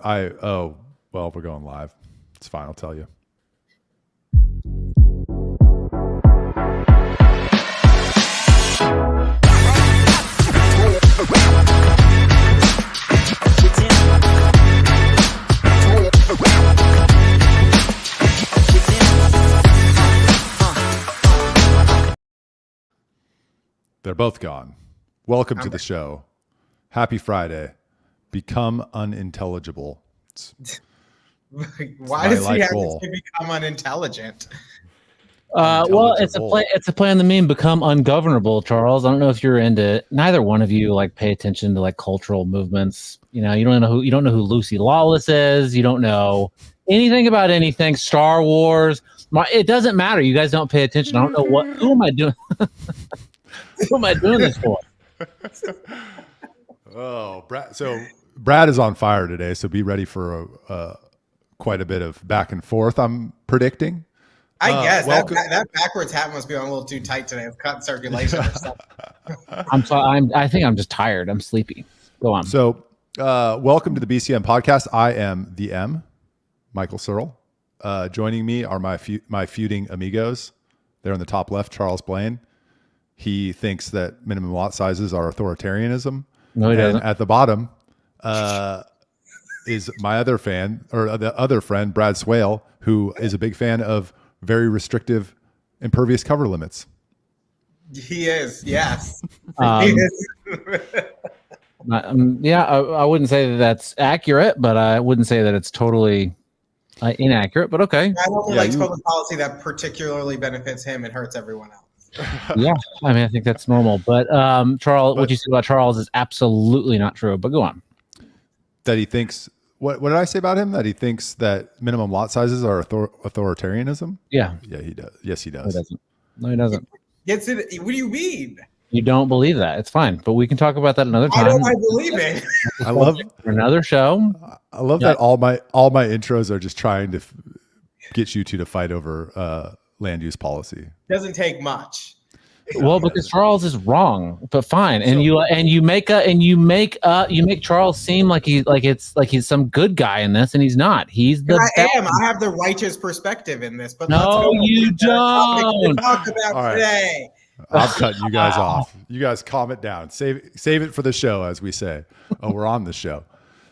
Well, we're going live. It's fine. I'll tell you. They're both gone. Welcome to the show. Happy Friday. Become unintelligible. Why does he have to become unintelligent? Well, it's a play on the meme. Become ungovernable, Charles. I don't know if you're into it. Neither one of you pay attention to cultural movements. You know, you don't know who Lucy Lawless is. You don't know anything about anything. Star Wars. It doesn't matter. You guys don't pay attention. I don't know who am I doing? Who am I doing this for? Oh, Brad. So Brad is on fire today. So be ready for quite a bit of back and forth. I'm predicting. I guess that backwards hat must be on a little too tight today. It's cutting circulation or something. I think I'm just tired. I'm sleepy. Go on. So, welcome to the BCM Podcast. I am the M, Michael Searle. Joining me are my feuding amigos. There in the top left, Charles Blain. He thinks that minimum lot sizes are authoritarianism. No, he doesn't. At the bottom is my other fan, or the other friend, Brad Swail, who is a big fan of very restrictive impervious cover limits. He is, yes. He is. I wouldn't say that that's accurate, but I wouldn't say that it's totally inaccurate, but okay. I don't like public policy that particularly benefits him and hurts everyone else. Yeah, I mean, I think that's normal. But Charles, what you said about Charles is absolutely not true. But go on. That he thinks, what did I say about him? That he thinks that minimum lot sizes are authoritarianism? Yeah. Yeah, he does. Yes, he does. No, he doesn't. No, he doesn't. What do you mean? You don't believe that. It's fine. But we can talk about that another time. Why don't I believe it? I love another show. I love that all my intros are just trying to get you two to fight over land use policy. Doesn't take much. Well, because Charles is wrong, but fine. And you make Charles seem like he's some good guy in this, and he's not. He's the I have the righteous perspective in this, but no, you don't. Talk about today. I'm cutting you guys off. You guys calm it down. Save it for the show, as we say. Oh, we're on the show.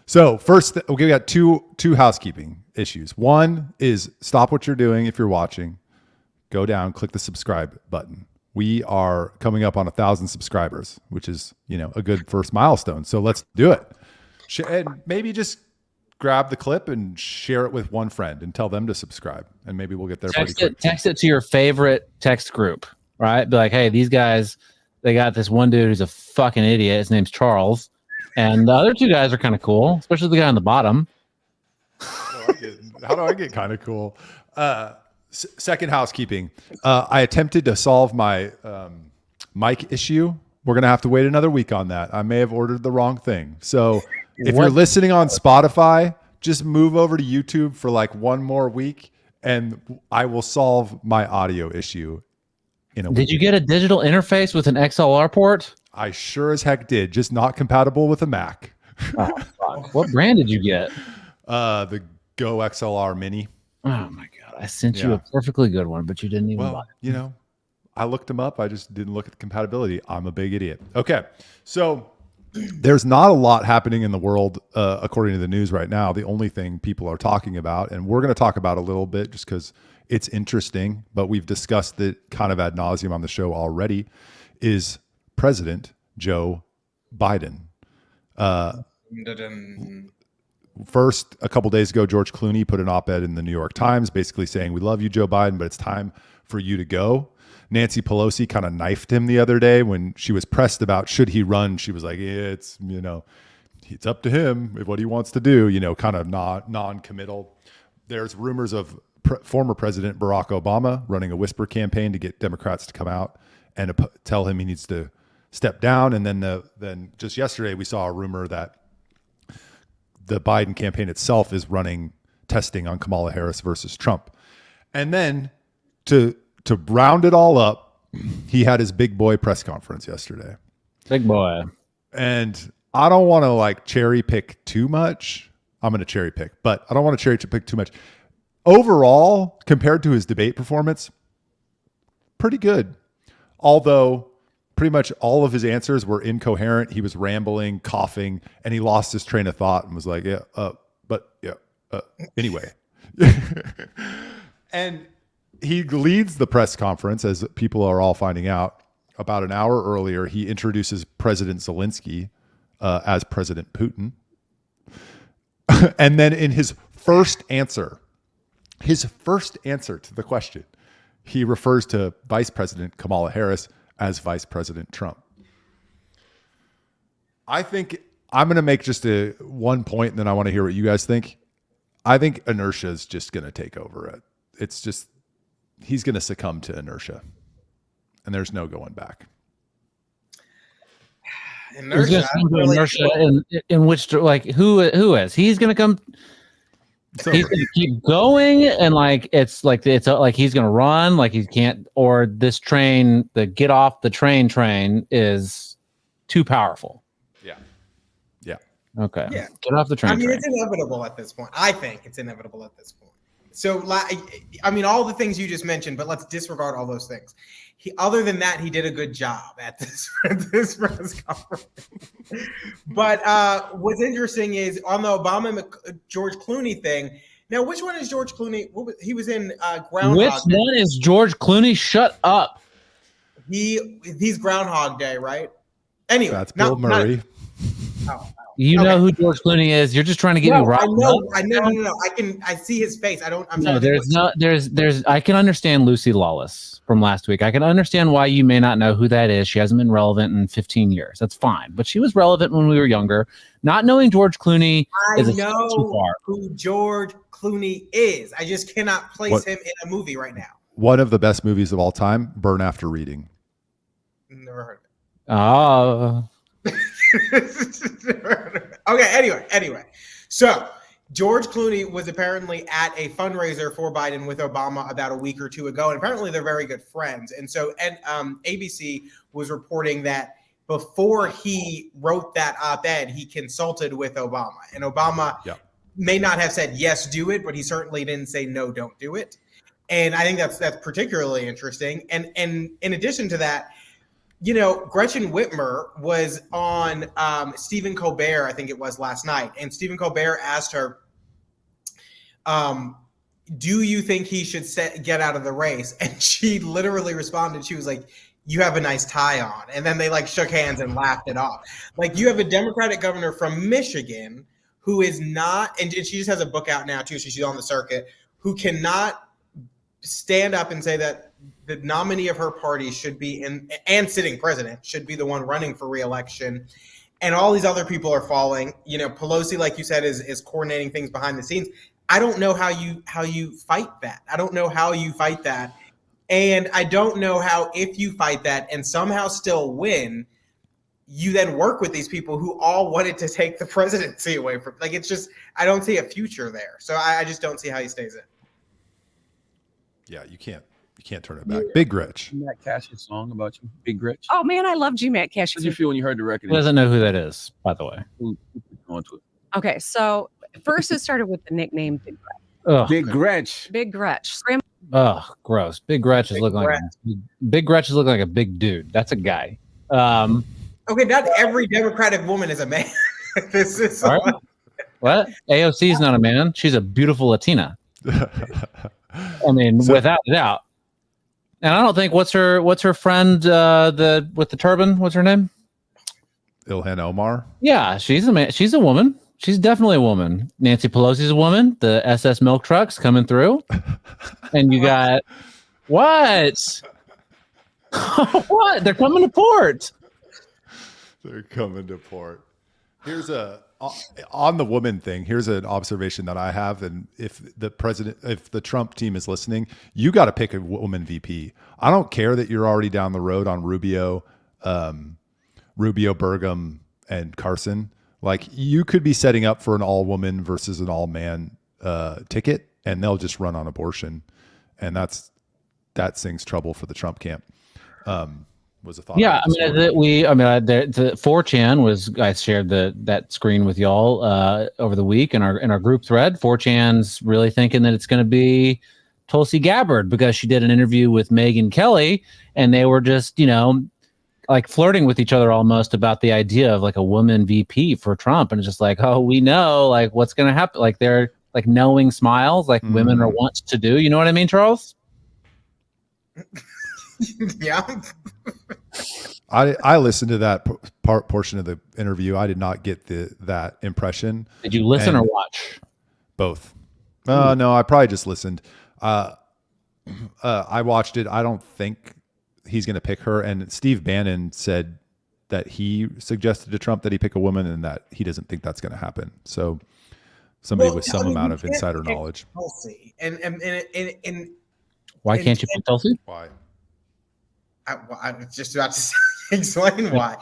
So first, we got two housekeeping issues. One is stop what you're doing if you're watching. Go down, click the subscribe button. We are coming up on 1,000 subscribers, which is, a good first milestone. So let's do it. And maybe just grab the clip and share it with one friend and tell them to subscribe. And maybe we'll get there pretty quick. Text it to your favorite text group, right? Be like, hey, these guys, they got this one dude who's a fucking idiot. His name's Charles. And the other two guys are kind of cool, especially the guy on the bottom. How do I get kind of cool? Second housekeeping. I attempted to solve my mic issue. We're going to have to wait another week on that. I may have ordered the wrong thing. So if you're listening on Spotify, just move over to YouTube for one more week and I will solve my audio issue in a week. Did you get a digital interface with an XLR port? I sure as heck did. Just not compatible with a Mac. Oh, fuck. What brand did you get? The Go XLR Mini. Oh my God. I sent you a perfectly good one, but you didn't even buy it. I looked them up. I just didn't look at the compatibility. I'm a big idiot. Okay. So there's not a lot happening in the world, according to the news right now. The only thing people are talking about, and we're going to talk about a little bit just because it's interesting, but we've discussed it kind of ad nauseum on the show already, is President Joe Biden. First, a couple days ago, George Clooney put an op-ed in the New York Times basically saying, we love you, Joe Biden, but it's time for you to go. Nancy Pelosi kind of knifed him the other day when she was pressed about should he run. She was like, it's up to him what he wants to do, kind of non-committal. There's rumors of former President Barack Obama running a whisper campaign to get Democrats to come out and tell him he needs to step down. And then just yesterday, we saw a rumor that the Biden campaign itself is running testing on Kamala Harris versus Trump. And then to round it all up, he had his big boy press conference yesterday. Big boy. And I don't want to cherry pick too much. I'm going to cherry pick, but I don't want to cherry pick too much. Overall, compared to his debate performance, pretty good. Although pretty much all of his answers were incoherent. He was rambling, coughing, and he lost his train of thought and was like, anyway. And he leads the press conference, as people are all finding out. About an hour earlier, he introduces President Zelensky as President Putin. And then in his first answer to the question, he refers to Vice President Kamala Harris as Vice President Trump. I think I'm going to make just one point, and then I want to hear what you guys think. I think inertia is just going to take over it. It's just, he's going to succumb to inertia, and there's no going back. Inertia in which, like, who is? He's going to come. So, he's going to keep going, and like it's like he's going to run, like he can't. Or this train, the get off the train is too powerful. Yeah. Okay. Yeah. Get off the train. I mean, it's inevitable at this point. I think it's inevitable at this point. So, I mean, all the things you just mentioned, but let's disregard all those things. Other than that, he did a good job at this press conference. But what's interesting is on the Obama George Clooney thing. Now, which one is George Clooney? He was in Groundhog Which Day. one is George Clooney? Shut up. He's Groundhog Day, right? Anyway, that's Bill Murray. You know who George Clooney is. You're just trying to get me right. I know. No. I see his face. I can understand Lucy Lawless from last week. I can understand why you may not know who that is. She hasn't been relevant in 15 years. That's fine. But she was relevant when we were younger. Not knowing George Clooney is too far. Who George Clooney is. I just cannot place him in a movie right now. One of the best movies of all time, Burn After Reading. Never heard of it. Oh. Okay, anyway. So George Clooney was apparently at a fundraiser for Biden with Obama about a week or two ago, and apparently they're very good friends. And so ABC was reporting that before he wrote that op-ed, he consulted with Obama. And Obama may not have said, yes, do it, but he certainly didn't say, no, don't do it. And I think that's particularly interesting. And in addition to that, you know, Gretchen Whitmer was on Stephen Colbert, I think it was last night. And Stephen Colbert asked her, do you think he should get out of the race? And she literally responded. She was like, you have a nice tie on. And then they like shook hands and laughed it off. Like, you have a Democratic governor from Michigan who is not, and she just has a book out now too, so she's on the circuit, who cannot stand up and say that the nominee of her party should be and sitting president should be the one running for re-election. And all these other people are falling. You know, Pelosi, like you said, is coordinating things behind the scenes. I don't know how you fight that. I don't know how you fight that. And I don't know how, if you fight that and somehow still win, you then work with these people who all wanted to take the presidency away from, like, it's just, I don't see a future there. So I just don't see how he stays in. Yeah, you can't turn it back. Big Gretch. Matt Cash's song about you, Big Gretch. Oh man, I love G. Matt Cash. How did you feel when you heard the record? He doesn't know who that is, by the way. Okay, so first it started with the nickname Big Gretch. Ugh. Big Gretch. Big Gretch. Ugh, gross. Big Gretch is looking like a big dude. That's a guy. Okay, not every Democratic woman is a man. This is right. What? AOC is not a man. She's a beautiful Latina. I mean, without a doubt. And I don't think what's her friend with the turban? What's her name? Ilhan Omar. Yeah, she's a man. She's a woman. She's definitely a woman. Nancy Pelosi's a woman. The SS milk truck's coming through, and you got what? What? They're coming to port. They're coming to port. Here's on the woman thing. Here's an observation that I have, and if the Trump team is listening, you got to pick a woman VP. I don't care that you're already down the road on Rubio, Burgum, and Carson. Like, you could be setting up for an all-woman versus an all-man ticket, and they'll just run on abortion, and that sings trouble for the Trump camp. was a thought. Yeah, I mean, the 4chan was. I shared that screen with y'all over the week in our group thread. 4chan's really thinking that it's going to be Tulsi Gabbard because she did an interview with Megyn Kelly, and they were just like flirting with each other almost about the idea of like a woman VP for Trump, and it's just like, oh, we know like what's going to happen. Like they're like knowing smiles, like women are wont to do. You know what I mean, Charles? Yeah. I listened to that portion of the interview. I did not get that impression. Did you listen or watch? Both. No, I probably just listened. I watched it. I don't think he's going to pick her. And Steve Bannon said that he suggested to Trump that he pick a woman and that he doesn't think that's going to happen. So somebody with some amount of insider knowledge. Tulsi. And Why can't you pick Tulsi? Why? I was just about to explain why.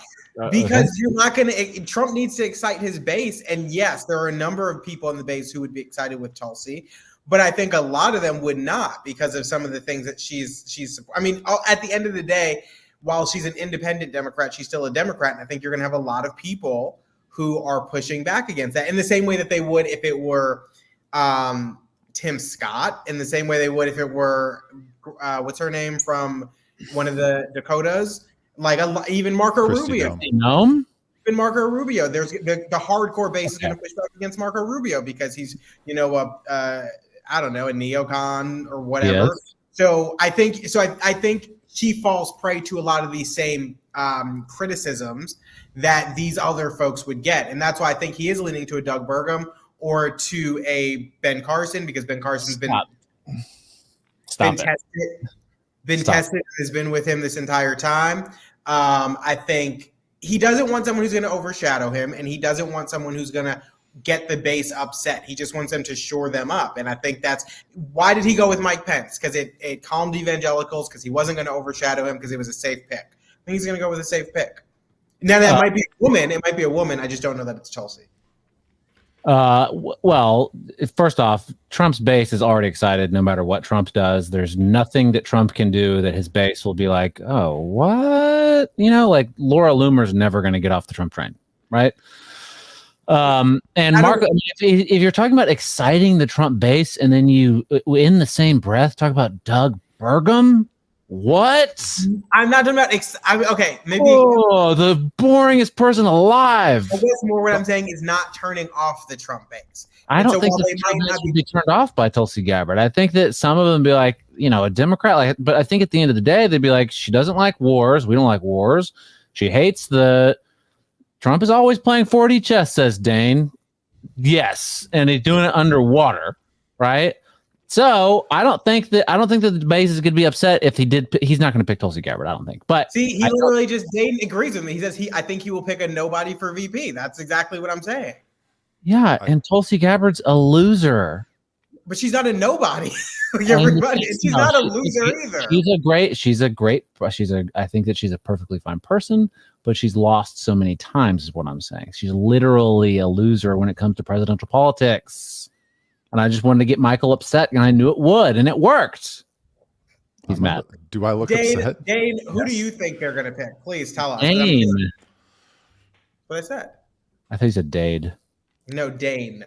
Because you're not going to. Trump needs to excite his base, and yes, there are a number of people in the base who would be excited with Tulsi, but I think a lot of them would not because of some of the things that she's. I mean, at the end of the day, while she's an independent Democrat, she's still a Democrat, and I think you're going to have a lot of people who are pushing back against that in the same way that they would if it were Tim Scott, in the same way they would if it were what's her name from one of the Dakotas, like even Marco Rubio. Even Marco Rubio. There's the hardcore base is going to push back against Marco Rubio because he's, I don't know, a neocon or whatever. Yes. So I think she falls prey to a lot of these same criticisms that these other folks would get, and that's why I think he is leaning to a Doug Burgum or to a Ben Carson because Ben Carson's been tested, has been with him this entire time. I think he doesn't want someone who's going to overshadow him, and he doesn't want someone who's going to get the base upset. He just wants them to shore them up. And I think that's why did he go with Mike Pence? Because it calmed evangelicals because he wasn't going to overshadow him because it was a safe pick. I think he's going to go with a safe pick. Now, that might be a woman. It might be a woman. I just don't know that it's Tulsi. Well, first off, Trump's base is already excited no matter what Trump does. There's nothing that Trump can do that his base will be like, oh, what? Like Laura Loomer's never going to get off the Trump train, right? And Marco, if you're talking about exciting the Trump base and then you, in the same breath, talk about Doug Burgum, what? I'm not talking about. Okay, maybe. Oh, the boringest person alive. I guess more what I'm saying is not turning off the Trump base. I don't think the Trump base would be turned off by Tulsi Gabbard. I think that some of them be like, a Democrat, but I think at the end of the day, they'd be like, she doesn't like wars. We don't like wars. She hates Trump is always playing 4D chess, says Dane. Yes, and he's doing it underwater, right? So I don't think that the base is going to be upset if he did. He's not going to pick Tulsi Gabbard. I don't think. But see, he literally just Dane agrees with me. He says I think he will pick a nobody for VP. That's exactly what I'm saying. Yeah, and Tulsi Gabbard's a loser. But she's not a nobody. Everybody, she's not a loser either. I think that she's a perfectly fine person, but she's lost so many times is what I'm saying. She's literally a loser when it comes to presidential politics. And I just wanted to get Michael upset, and I knew it would, and it worked. He's mad. Do I look upset? Dane, who do you think they're going to pick? Please tell us. Dane. What I said. I think he said Dade. No, Dane.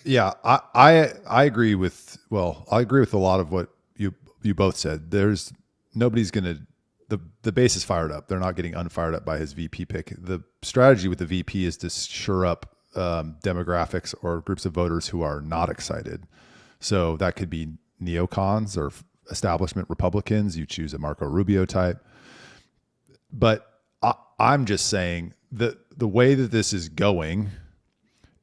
Yeah, I agree with. Well, I agree with a lot of what you both said. Nobody's going to. The base is fired up. They're not getting unfired up by his VP pick. The strategy with the VP is to shore up demographics or groups of voters who are not excited. So that could be neocons or establishment Republicans. You choose a Marco Rubio type. But I'm just saying that the way that this is going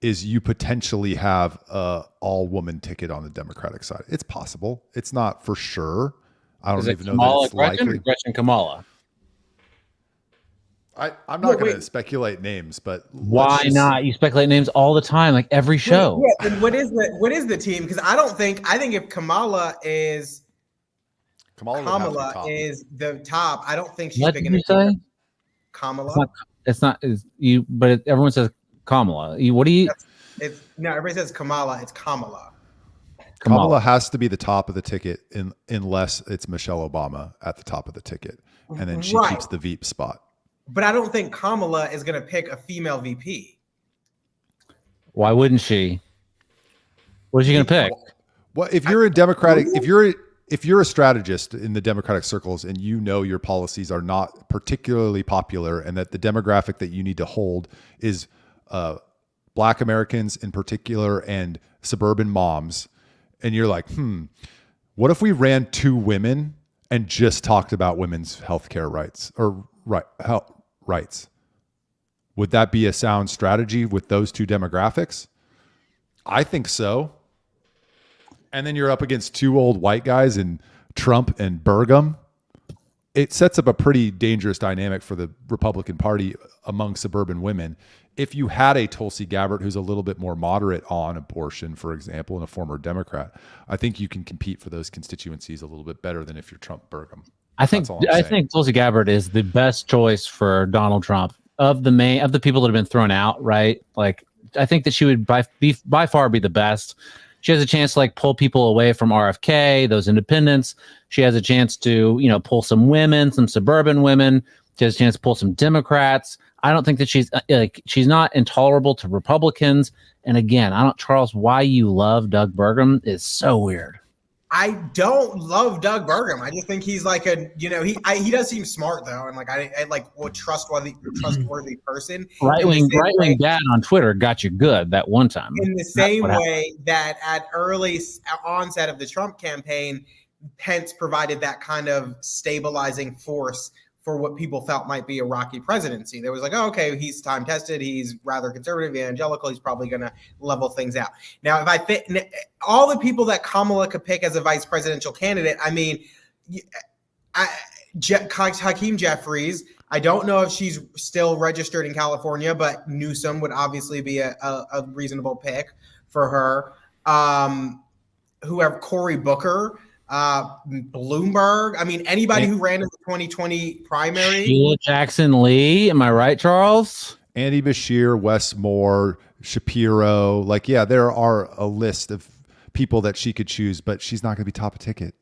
is you potentially have a all-woman ticket on the Democratic side. It's possible. It's not for sure. I don't even know that it's likely. Gretchen Kamala. I'm not going to speculate names, but why not? You speculate names all the time, like every show. Yeah, and what is the team? Because I think if Kamala is the top, I don't think she's what picking. Did you say? Kamala. It's not you, but everyone says Kamala. What do you? No, everybody says Kamala. It's Kamala. Kamala has to be the top of the ticket unless it's Michelle Obama at the top of the ticket. and then she keeps the VP spot. But I don't think Kamala is going to pick a female VP. Why wouldn't she? What is she going to pick? Well, if you're a Democratic, if you're a strategist in the Democratic circles and you know your policies are not particularly popular and that the demographic that you need to hold is Black Americans in particular and suburban moms, and you're like, what if we ran 2 women and just talked about women's healthcare rights or rights? Would that be a sound strategy with those 2 demographics? I think so. And then you're up against 2 old white guys in Trump and Burgum. It sets up a pretty dangerous dynamic for the Republican Party among suburban women. If you had a Tulsi Gabbard who's a little bit more moderate on abortion, for example, and a former Democrat, I think you can compete for those constituencies a little bit better than if you're Trump Burgum. I think Tulsi Gabbard is the best choice for Donald Trump of the people that have been thrown out, right? Like, I think that she would by far be the best. She has a chance to pull people away from RFK, those independents. She has a chance to, pull some women, some suburban women. She has a chance to pull some Democrats. I don't think that she's not intolerable to Republicans. And again, Charles, why you love Doug Burgum is so weird. I don't love Doug Burgum. I just think he's he does seem smart though, and I like a trustworthy person. Right wing dad on Twitter got you good that one time. In the same way that at early onset of the Trump campaign, Pence provided that kind of stabilizing force for what people felt might be a rocky presidency. There was okay, he's time tested, he's rather conservative, evangelical, he's probably going to level things out. Now, if I think all the people that Kamala could pick as a vice presidential candidate, Hakeem Jeffries, I don't know if she's still registered in California, but Newsom would obviously be a reasonable pick for her. Whoever, Cory Booker, Bloomberg. Anybody who ran in the 2020 primary. Sheila Jackson Lee. Am I right, Charles? Andy Bashir, Wes Moore, Shapiro. There are a list of people that she could choose, but she's not going to be top of ticket.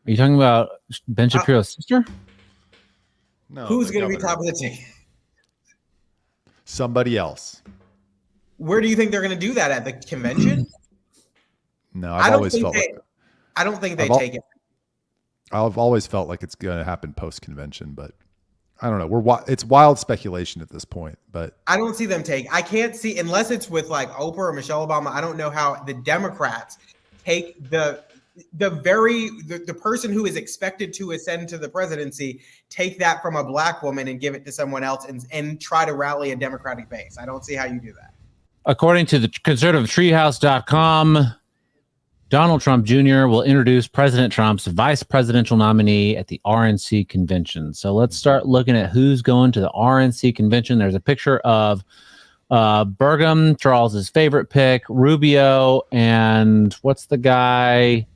Are you talking about Ben Shapiro's sister? No. Who's going to be top of the ticket? Somebody else. Where do you think they're going to do that, at the convention? No, I don't think they take it. I've always felt like it's going to happen post-convention, but I don't know. It's wild speculation at this point, but I don't see them take. I can't see, unless it's with Oprah or Michelle Obama. I don't know how the Democrats take the person who is expected to ascend to the presidency, take that from a Black woman and give it to someone else and try to rally a Democratic base. I don't see how you do that. According to the conservativetreehouse.com, Donald Trump Jr. will introduce President Trump's vice presidential nominee at the RNC convention. So let's start looking at who's going to the RNC convention. There's a picture of Burgum, Charles's favorite pick, Rubio, and what's the guy?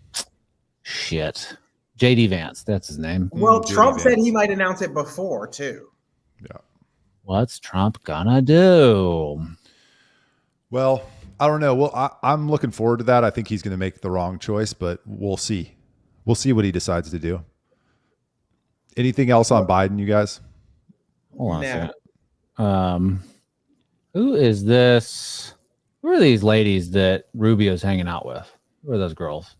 J.D. Vance. That's his name. Well, Trump said he might announce it before, too. Yeah. What's Trump gonna do? Well, I don't know. Well, I'm looking forward to that. I think he's going to make the wrong choice, but we'll see. We'll see what he decides to do. Anything else on Biden, you guys? Hold on a second. Who is this? Who are these ladies that Rubio's hanging out with? Who are those girls?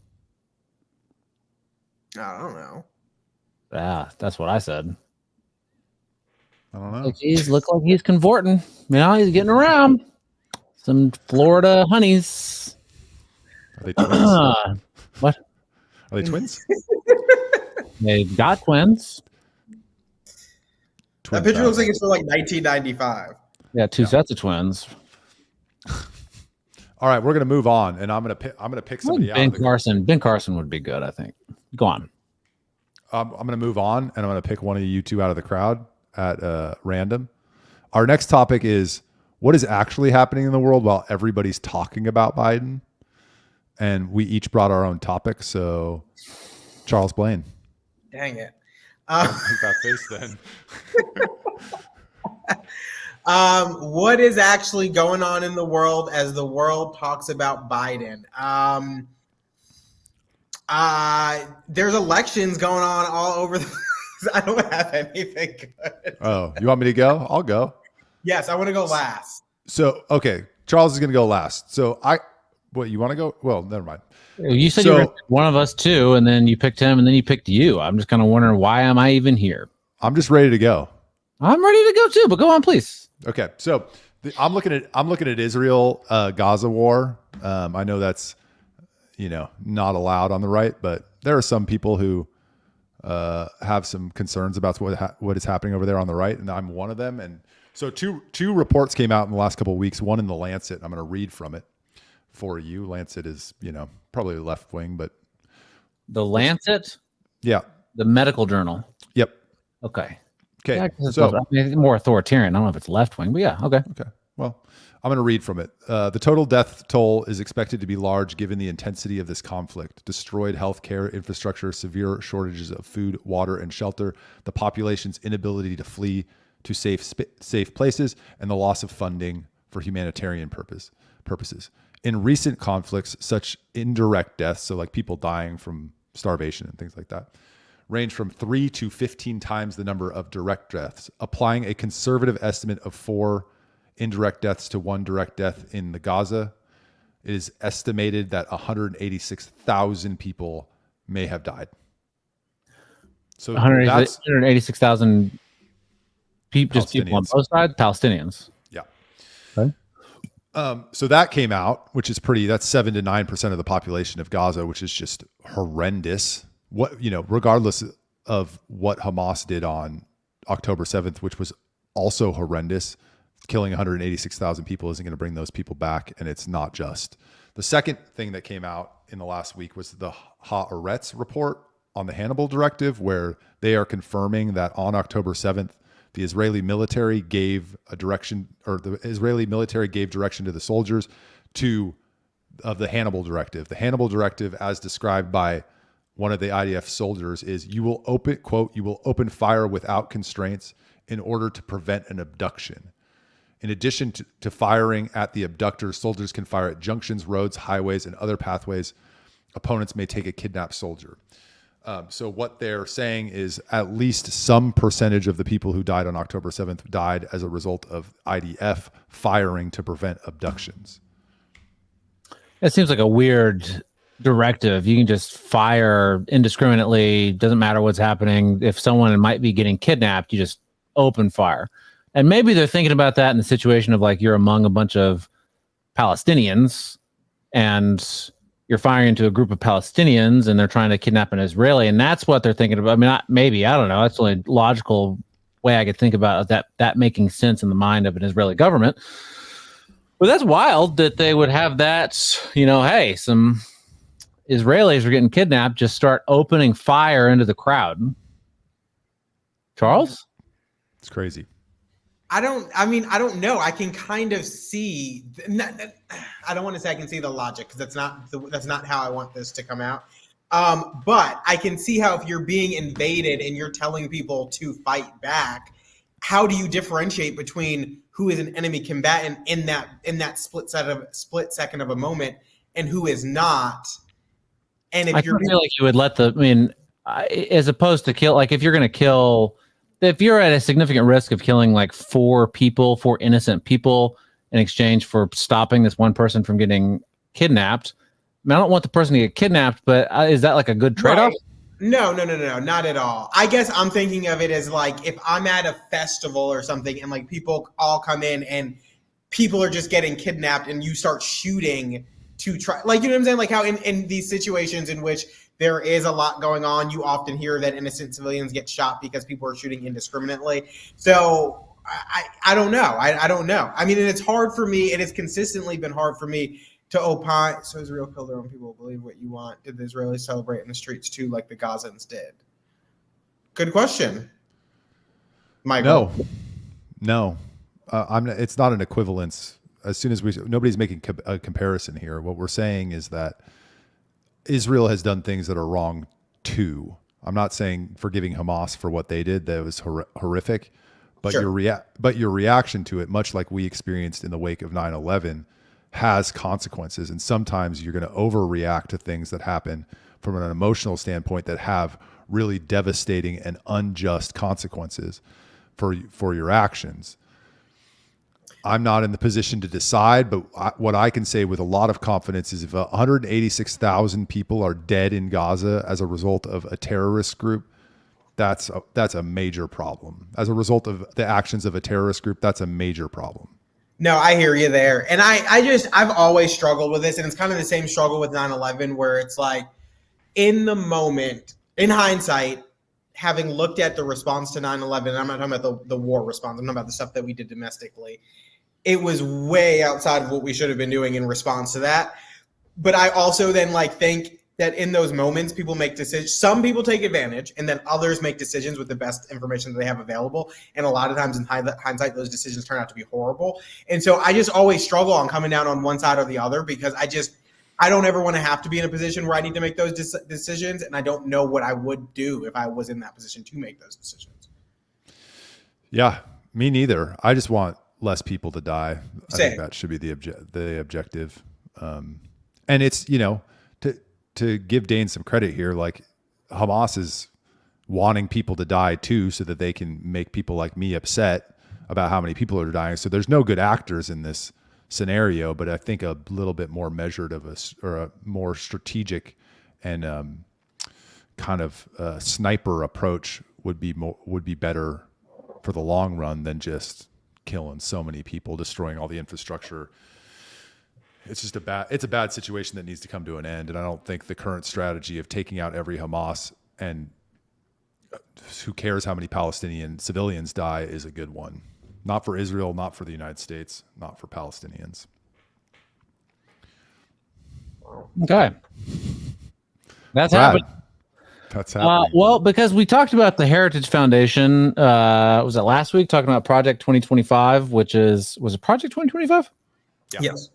I don't know. Yeah, that's what I said. I don't know. Look like he's convorting. He's getting around. Some Florida honeys. Are they twins? What? Are they twins? They've got twins. That picture looks like it's from 1995. Yeah, two sets of twins. All right, we're gonna move on, and I'm gonna pick somebody out. Ben Carson would be good, I think. Go on. I'm gonna move on, and I'm gonna pick one of you two out of the crowd at random. Our next topic is what is actually happening in the world while everybody's talking about Biden, and we each brought our own topic. So, Charles Blain. Dang it. Make that face then. What is actually going on in the world as the world talks about Biden? There's elections going on all over because I don't have anything good. Oh, you want me to go? I'll go. Yes, I want to go last. So, okay, Charles is going to go last. So you want to go? Well, never mind. You said you were one of us too, and then you picked him, and then you picked you. I'm just kind of wondering, why am I even here? I'm just ready to go. I'm ready to go too, but go on, please. Okay, so I'm looking at Israel Gaza war. I know that's not allowed on the right, but there are some people who have some concerns about what is happening over there on the right, and I'm one of them. And so two reports came out in the last couple of weeks. One in the Lancet. I'm going to read from it for you. Lancet is probably left wing, but the Lancet. Yeah, the medical journal. Yep. Okay. Okay. Yeah, so more authoritarian. I don't know if it's left wing, but yeah. Okay. Okay. Well, I'm going to read from it. The total death toll is expected to be large given the intensity of this conflict. Destroyed healthcare infrastructure, severe shortages of food, water, and shelter, the population's inability to flee to safe places, and the loss of funding for humanitarian purposes. In recent conflicts, such indirect deaths, so like people dying from starvation and things like that, range from 3 to 15 times the number of direct deaths. Applying a conservative estimate of 4 indirect deaths to 1 direct death in the Gaza, it is estimated that 186,000 people may have died. So 186,000 people, just people on both sides, Palestinians. Yeah. Okay. So that came out, which is that's 7 to 9% of the population of Gaza, which is just horrendous. Regardless of what Hamas did on October 7th, which was also horrendous, killing 186,000 people isn't going to bring those people back, and it's not just. The second thing that came out in the last week was the Haaretz report on the Hannibal Directive, where they are confirming that on October 7th, the Israeli military gave direction to the soldiers of the Hannibal Directive. The Hannibal Directive, as described by one of the IDF soldiers, is you will open fire without constraints in order to prevent an abduction. In addition to firing at the abductors, soldiers can fire at junctions, roads, highways, and other pathways. Opponents may take a kidnapped soldier. So what they're saying is at least some percentage of the people who died on October 7th died as a result of IDF firing to prevent abductions. It seems like a weird directive. You can just fire indiscriminately. Doesn't matter what's happening. If someone might be getting kidnapped, you just open fire. And maybe they're thinking about that in the situation of like you're among a bunch of Palestinians and you're firing into a group of Palestinians and they're trying to kidnap an Israeli, and that's what they're thinking about. I mean, I don't know. That's the only logical way I could think about that making sense in the mind of an Israeli government. But that's wild that they would have that, hey, some Israelis are getting kidnapped, just start opening fire into the crowd. Charles? It's crazy. I don't know. I can kind of see. I don't want to say I can see the logic because that's not how I want this to come out. But I can see how if you're being invaded and you're telling people to fight back, how do you differentiate between who is an enemy combatant in that split second of a moment and who is not? And if I feel like you would as opposed to kill, like if you're going to kill. If you're at a significant risk of killing like 4 innocent people in exchange for stopping this one person from getting kidnapped, I don't want the person to get kidnapped, but is that like a good trade-off? Right. No, not at all. I guess I'm thinking of it as like if I'm at a festival or something and like people all come in and people are just getting kidnapped and you start shooting to try, like, you know what I'm saying? Like how in these situations in which there is a lot going on, you often hear that innocent civilians get shot because people are shooting indiscriminately. So I don't know. I don't know. I mean, and it's hard for me. It has consistently been hard for me to opine. So Israel killed their own people. Believe what you want. Did the Israelis celebrate in the streets too, like the Gazans did? Good question, Michael. No. It's not an equivalence. As soon as nobody's making a comparison here. What we're saying is that Israel has done things that are wrong too. I'm not saying forgiving Hamas for what they did. That was horrific. But sure. your reaction to it, much like we experienced in the wake of 9/11, has consequences. And sometimes you're going to overreact to things that happen. from an emotional standpoint that have really devastating and unjust consequences for your actions. I'm not in the position to decide, but what I can say with a lot of confidence is if 186,000 people are dead in Gaza as a result of a terrorist group, that's a major problem. As a result of the actions of a terrorist group, that's a major problem. No, I hear you there. And I've always struggled with this, and it's kind of the same struggle with 9/11 where it's like, in the moment, in hindsight, having looked at the response to 9/11, and I'm not talking about the war response, I'm talking about the stuff that we did domestically, it was way outside of what we should have been doing in response to that. But I also then think that in those moments, people make decisions. Some people take advantage, and then others make decisions with the best information that they have available. And a lot of times in hindsight, those decisions turn out to be horrible. And so I just always struggle on coming down on one side or the other, because I don't ever want to have to be in a position where I need to make those decisions. And I don't know what I would do if I was in that position to make those decisions. Yeah, me neither. I just want less people to die. I Same. think that should be the objective. And it's, to give Dane some credit here, like Hamas is wanting people to die too, so that they can make people like me upset about how many people are dying. So there's no good actors in this scenario, but I think a little bit more measured or a more strategic and kind of sniper approach would be better for the long run than just killing so many people, destroying all the infrastructure. It's just a bad situation that needs to come to an end. And I don't think the current strategy of taking out every Hamas and who cares how many Palestinian civilians die is a good one. Not for Israel, not for the United States, not for Palestinians. Okay. That's happening. That's happening. Well, because we talked about the Heritage Foundation, was it last week, talking about Project 2025, was it Project 2025? Yeah. Yes.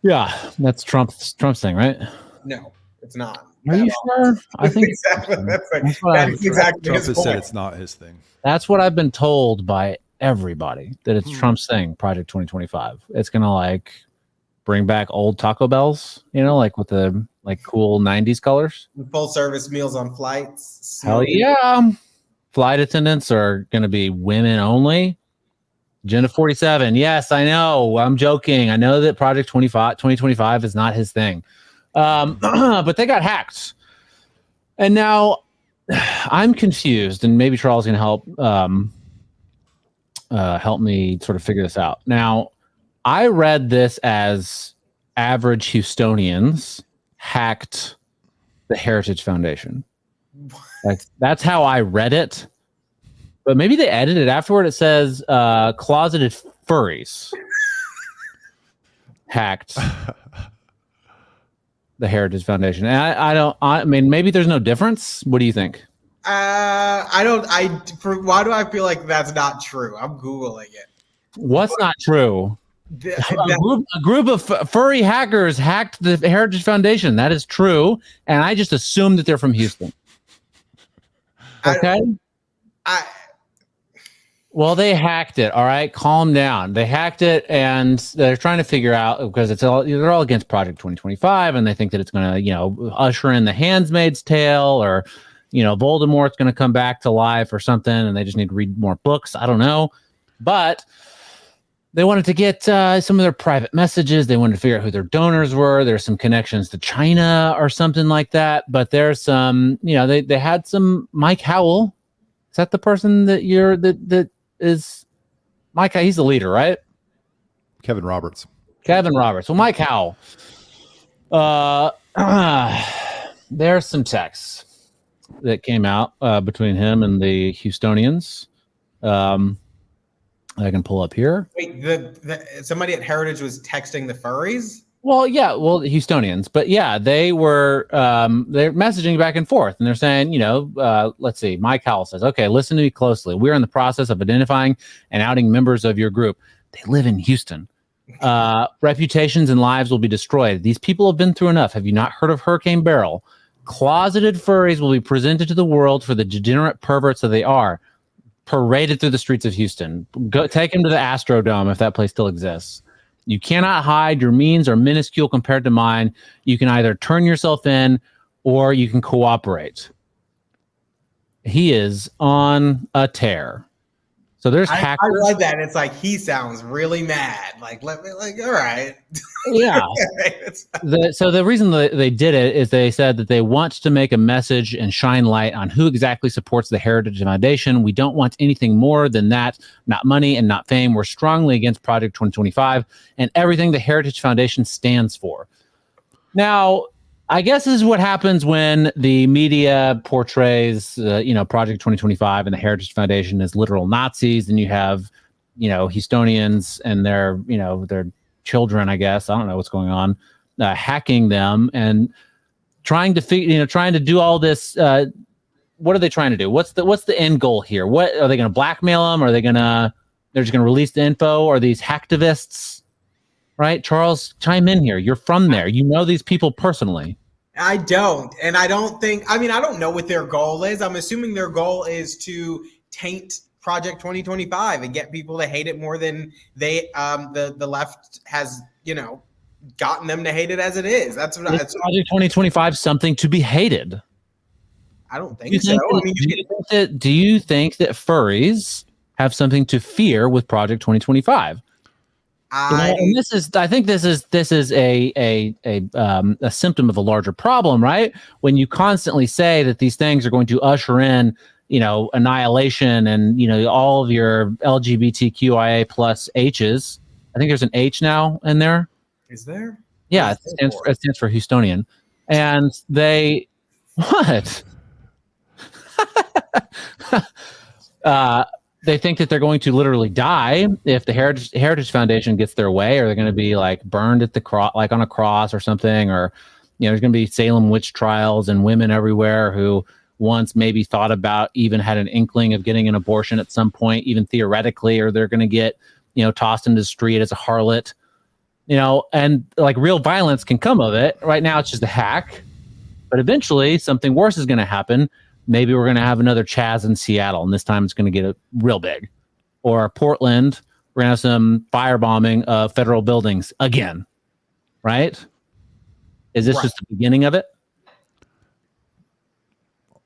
Yeah, that's Trump's thing, right? No, it's not. Are you sure? I think exactly. That's Trump exactly his has point. said it's not his thing. that's what I've been told by everybody, that it's Trump's thing, Project 2025. It's gonna bring back old Taco Bells, with the cool 90s colors. Full service meals on flights. Hell yeah. Flight attendants are gonna be women only. Agenda 47. Yes, I know. I'm joking. I know that Project 2025 is not his thing. But they got hacked. And now I'm confused, and maybe Charles can help me sort of figure this out. Now, I read this as average Houstonians hacked the Heritage Foundation. That's how I read it. But maybe they edited it afterward. It says closeted furries hacked the Heritage Foundation. And I mean, maybe there's no difference. What do you think? Why do I feel like that's not true? I'm Googling it. What's not true? A group of furry hackers hacked the Heritage Foundation. That is true. And I just assumed that they're from Houston. Okay. Well, they hacked it. All right, calm down. They hacked it, and they're trying to figure out, because they're all against Project 2025, and they think that it's going to, usher in the Handmaid's Tale, or, Voldemort's going to come back to life or something, and they just need to read more books. I don't know, but they wanted to get some of their private messages. They wanted to figure out who their donors were. There's some connections to China or something like that. But there's some, they had some Mike Howell. Is that the person that that is Mike? He's the leader, right? Kevin Roberts. Well, Mike Howell. There's some texts that came out between him and the Houstonians. I can pull up here. Wait, somebody at Heritage was texting the furries? Well, yeah, the Houstonians, but yeah, they were they're messaging back and forth, and they're saying, let's see. Mike Howell says, "Okay, listen to me closely. We're in the process of identifying and outing members of your group. They live in Houston. Reputations and lives will be destroyed. These people have been through enough. Have you not heard of Hurricane Beryl? Closeted furries will be presented to the world for the degenerate perverts that they are. Paraded through the streets of Houston. Go take them to the Astrodome if that place still exists. You cannot hide. Your means are minuscule compared to mine. You can either turn yourself in or you can cooperate. He is on a tear. So there's hackers. I read that. It's like he sounds really mad. Like, let me, like, all right. Yeah. So the reason that they did it is they said that they want to make a message and shine light on who exactly supports the Heritage Foundation. We don't want anything more than that, not money and not fame. We're strongly against Project 2025 and everything the Heritage Foundation stands for. Now, I guess this is what happens when the media portrays, Project 2025 and the Heritage Foundation as literal Nazis, and you have, Houstonians and their children, I guess, I don't know what's going on, hacking them and trying to do all this. What are they trying to do? What's the end goal here? What are they going to blackmail them? They're just going to release the info? Are these hacktivists? Right, Charles, chime in here. You're from there. You know these people personally. I don't. And I don't think, I don't know what their goal is. I'm assuming their goal is to taint Project 2025 and get people to hate it more than the left has, gotten them to hate it as it is. That's what Project 2025 something to be hated. I don't think so. Do you think that furries have something to fear with Project 2025? I think this is a symptom of a larger problem, right? When you constantly say that these things are going to usher in, annihilation and all of your LGBTQIA plus H's. I think there's an H now in there. Is there? Yeah, it stands for Houstonian, and they what? They think that they're going to literally die if the Heritage Foundation gets their way, or they're going to be like burned at the cross, like on a cross or something, or there's going to be Salem witch trials and women everywhere who once maybe thought about, even had an inkling of getting an abortion at some point, even theoretically, or they're going to get tossed into the street as a harlot, and like real violence can come of it. Right now, it's just a hack, but eventually something worse is going to happen. Maybe we're going to have another Chaz in Seattle, and this time it's going to get real big. Or Portland, we're going to have some firebombing of federal buildings again, right? Is this just the beginning of it?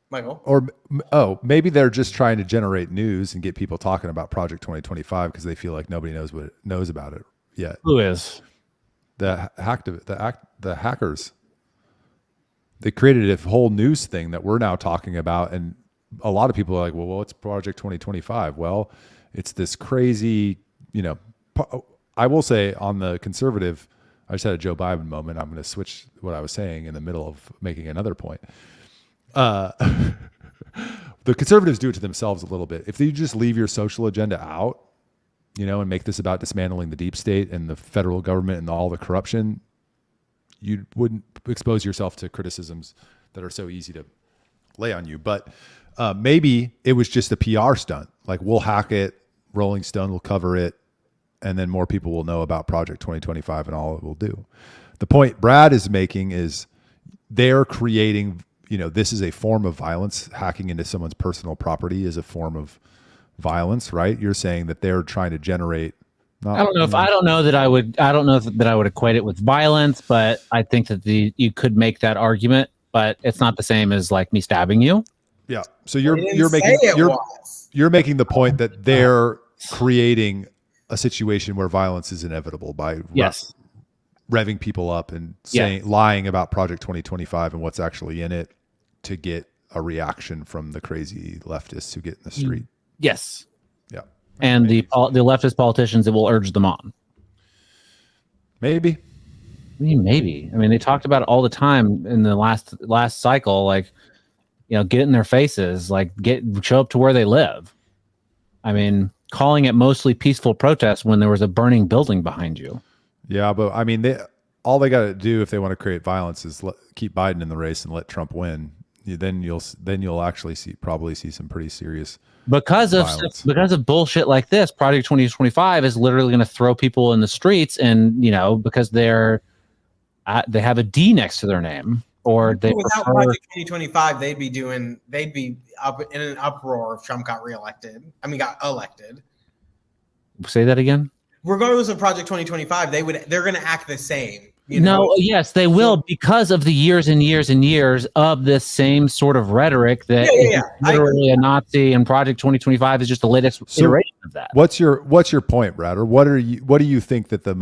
Michael? Or, maybe they're just trying to generate news and get people talking about Project 2025 because they feel like nobody knows about it yet. Who is? The hackers. They created a whole news thing that we're now talking about, and a lot of people are like, well, what's Project 2025? Well, it's this crazy, I will say on the conservative, I just had a Joe Biden moment. I'm going to switch what I was saying in the middle of making another point. The conservatives do it to themselves a little bit. If you just leave your social agenda out, and make this about dismantling the deep state and the federal government and all the corruption, you wouldn't expose yourself to criticisms that are so easy to lay on you. But maybe it was just a PR stunt. Like, we'll hack it, Rolling Stone will cover it, and then more people will know about Project 2025 and all it will do. The point Brad is making is they're creating, this is a form of violence. Hacking into someone's personal property is a form of violence, right? You're saying that they're trying to generate. I don't know that I would equate it with violence, but I think that you could make that argument, but it's not the same as like me stabbing you. Yeah. So you're making the point that they're creating a situation where violence is inevitable by revving people up and lying about Project 2025 and what's actually in it to get a reaction from the crazy leftists who get in the street. Yes. Yeah. And the leftist politicians that will urge them on. Maybe. Maybe. They talked about it all the time in the last cycle, like, get in their faces, like show up to where they live. Calling it mostly peaceful protest when there was a burning building behind you. Yeah, but all they got to do if they want to create violence is keep Biden in the race and let Trump win. Then you'll actually probably see some pretty serious because of bullshit like this. Project 2025 is literally going to throw people in the streets, and because they have a D next to their name, or they without Project 2025, they'd be up in an uproar if Trump got elected. Say that again. Regardless of Project 2025, they're going to act the same. Yes, they will, because of the years and years and years of this same sort of rhetoric that is literally a Nazi, and Project 2025 is just the latest iteration of that. What's your point, Brad? Or what do you think that the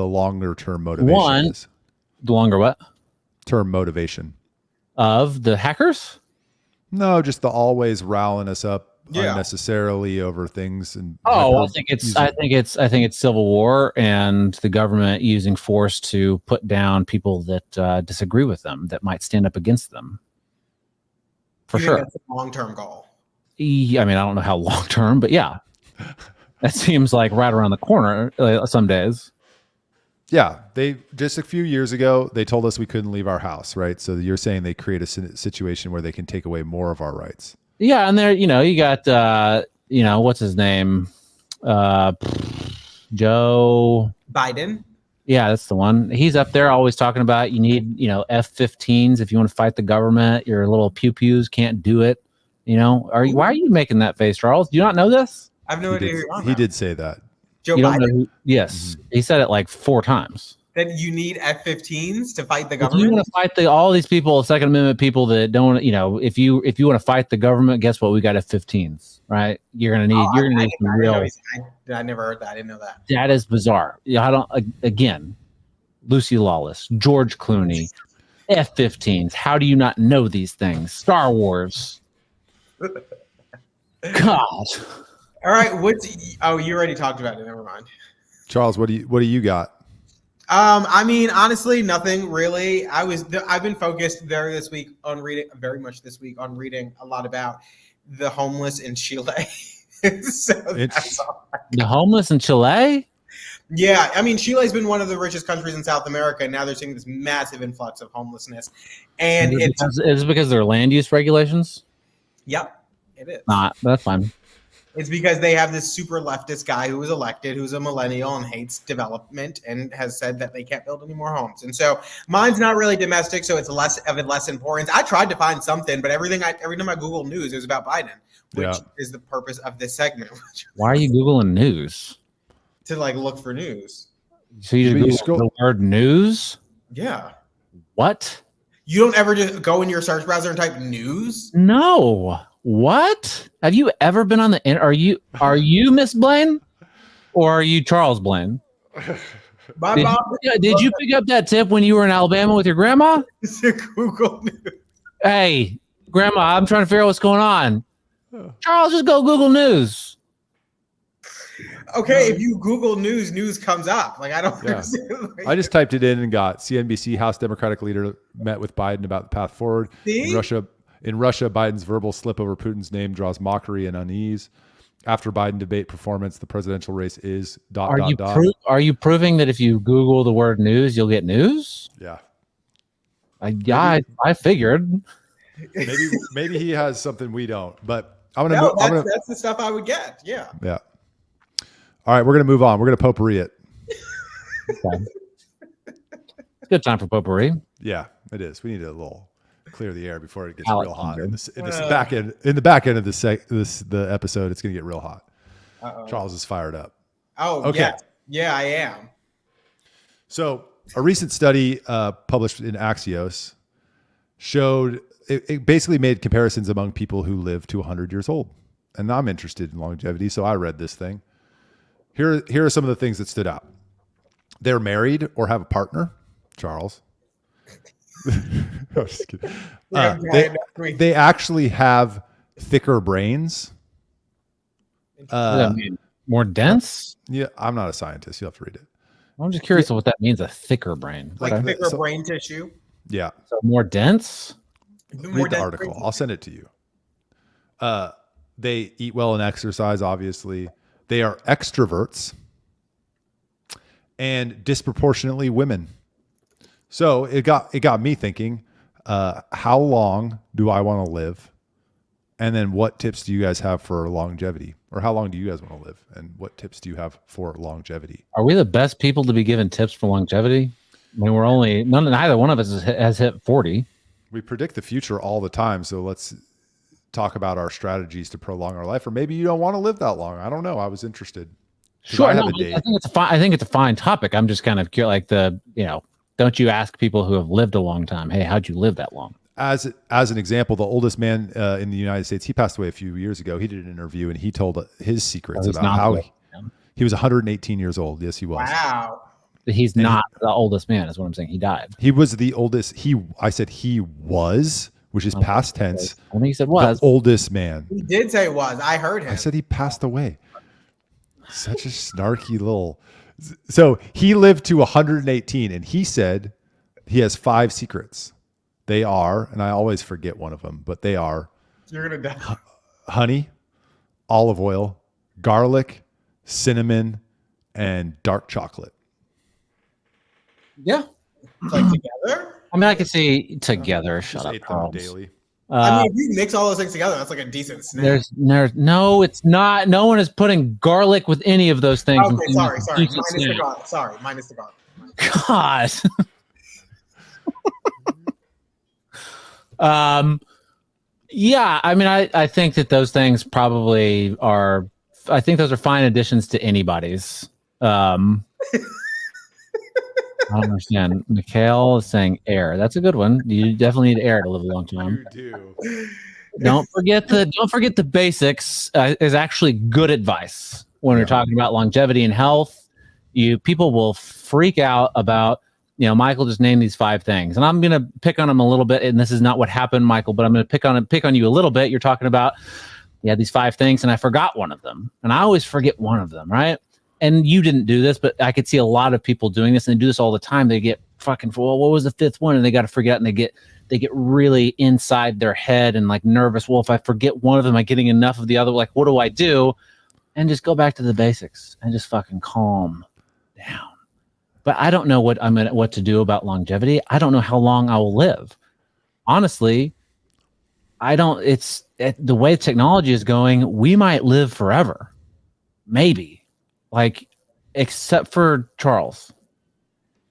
longer term motivation is? The longer what? Term motivation. Of the hackers? No, just the always riling us up unnecessarily over things. And I think it's civil war and the government using force to put down people that disagree with them, that might stand up against them. For sure, that's a long-term goal. I mean, I don't know how long-term, but yeah, that seems like right around the corner some days. Yeah, they just a few years ago they told us we couldn't leave our house, right? So you're saying they create a situation where they can take away more of our rights. Yeah, and there, you got, what's his name? Joe Biden. Yeah, that's the one. He's up there always talking about you need, F-15s if you want to fight the government. Your little pew-pews can't do it. Why are you making that face, Charles? Do you not know this? I have no idea. He did say that. Joe you Biden. Don't know Mm-hmm. He said it like 4 times. That you need F-15s to fight the If government. you want to fight all these people, Second Amendment people that don't, if you want to fight the government, guess what? We got F-15s, right? You're gonna need some real. I never heard that. I didn't know that. That is bizarre. I don't. Again, Lucy Lawless, George Clooney, F-15s. How do you not know these things? Star Wars. God. All right. You already talked about it. Never mind. Charles, what do you got? I mean, honestly, nothing really. I've been focused very much this week on reading a lot about the homeless in Chile. So that's all. The homeless in Chile? Yeah, I mean, Chile's been one of the richest countries in South America, and now they're seeing this massive influx of homelessness. And is it because of their land use regulations? Yep, it is. That's fine. It's because they have this super leftist guy who was elected, who's a millennial and hates development, and has said that they can't build any more homes. And so mine's not really domestic, so it's less importance. I tried to find something, but every time I Google news, it was about Biden, which is the purpose of this segment. Why are you Googling news? To look for news. So you Google the word news? Yeah. What? You don't ever just go in your search browser and type news? No. What? Have you ever been on the internet? Are you Miss Blain? Or are you Charles Blain? Did you pick up that tip when you were in Alabama with your grandma? Google News. Hey, Grandma, I'm trying to figure out what's going on. Charles, just go Google News. Okay, if you Google news comes up. I don't understand. I just typed it in and got CNBC House Democratic leader met with Biden about the path forward. See? In Russia, Biden's verbal slip over Putin's name draws mockery and unease. After Biden debate performance, the presidential race is ... Are you proving that if you Google the word news, you'll get news? Yeah. I figured. Maybe he has something we don't. But that's the stuff I would get. Yeah. Yeah. All right, we're gonna move on. We're gonna potpourri it. Okay. It's good time for potpourri. Yeah, it is. We need a little clear the air before it gets real hot. In the back end of the episode, it's gonna get real hot. Uh-oh. Charles is fired up. Oh, okay. Yeah, I am. So a recent study published in Axios showed it basically made comparisons among people who live to 100 years old, and I'm interested in longevity, so I read this thing. Here are some of the things that stood out. They're married or have a partner. Charles. I'm just kidding. They actually have thicker brains. More dense? Yeah, I'm not a scientist. You'll have to read it. I'm just curious what that means, a thicker brain. Thicker brain tissue? Yeah. So more dense? Read the article. I'll send it to you. They eat well and exercise, obviously. They are extroverts and disproportionately women. So it got me thinking, how long do I want to live? And then what tips do you guys have for longevity? Or how long do you guys want to live? And what tips do you have for longevity? Are we the best people to be given tips for longevity? I mean, neither one of us has hit 40. We predict the future all the time. So let's talk about our strategies to prolong our life. Or maybe you don't want to live that long. I don't know. I was interested. Sure. I think it's a fine topic. I'm just kind of curious, don't you ask people who have lived a long time, hey, how'd you live that long? As an example, the oldest man in the United States, he passed away a few years ago. He did an interview and he told his secrets about how he was 118 years old. Yes, he was. Wow. He's not the oldest man, is what I'm saying. He died. He was the oldest. I said he was, which is past tense. I think he said was. The oldest man. He did say was. I heard him. I said he passed away. Such a snarky little. So he lived to 118 and he said he has 5 secrets. They are, and I always forget one of them, but they are. You're going to die. Honey, olive oil, garlic, cinnamon, and dark chocolate. Yeah. It's like together? I mean, I could see together. Just Shut up, ate them Charles. daily. I mean, if you mix all those things together, that's like a decent snack. There's no, it's not. No one is putting garlic with any of those things. Okay, sorry. Minus the garlic. Sorry, minus the garlic. God. Yeah, I mean, I think that those things probably are. I think those are fine additions to anybody's. I don't understand. Mikhail is saying air. That's a good one. You definitely need air to live a long time. You do. Don't forget the basics is actually good advice when we're talking about longevity and health. People will freak out about, Michael just named these 5 things, and I'm going to pick on him a little bit. And this is not what happened, Michael, but I'm going to pick on you a little bit. You're talking about, these 5 things, and I forgot one of them, and I always forget one of them, right? And you didn't do this, but I could see a lot of people doing this, and they do this all the time. They get fucking, well, what was the 5th one? And they got to forget, and they get really inside their head and like nervous. Well, if I forget one of them, am I getting enough of the other? Like, what do I do? And just go back to the basics and just fucking calm down. But I don't know what to do about longevity. I don't know how long I will live. Honestly, it's the way technology is going, we might live forever. Maybe. Like, except for Charles.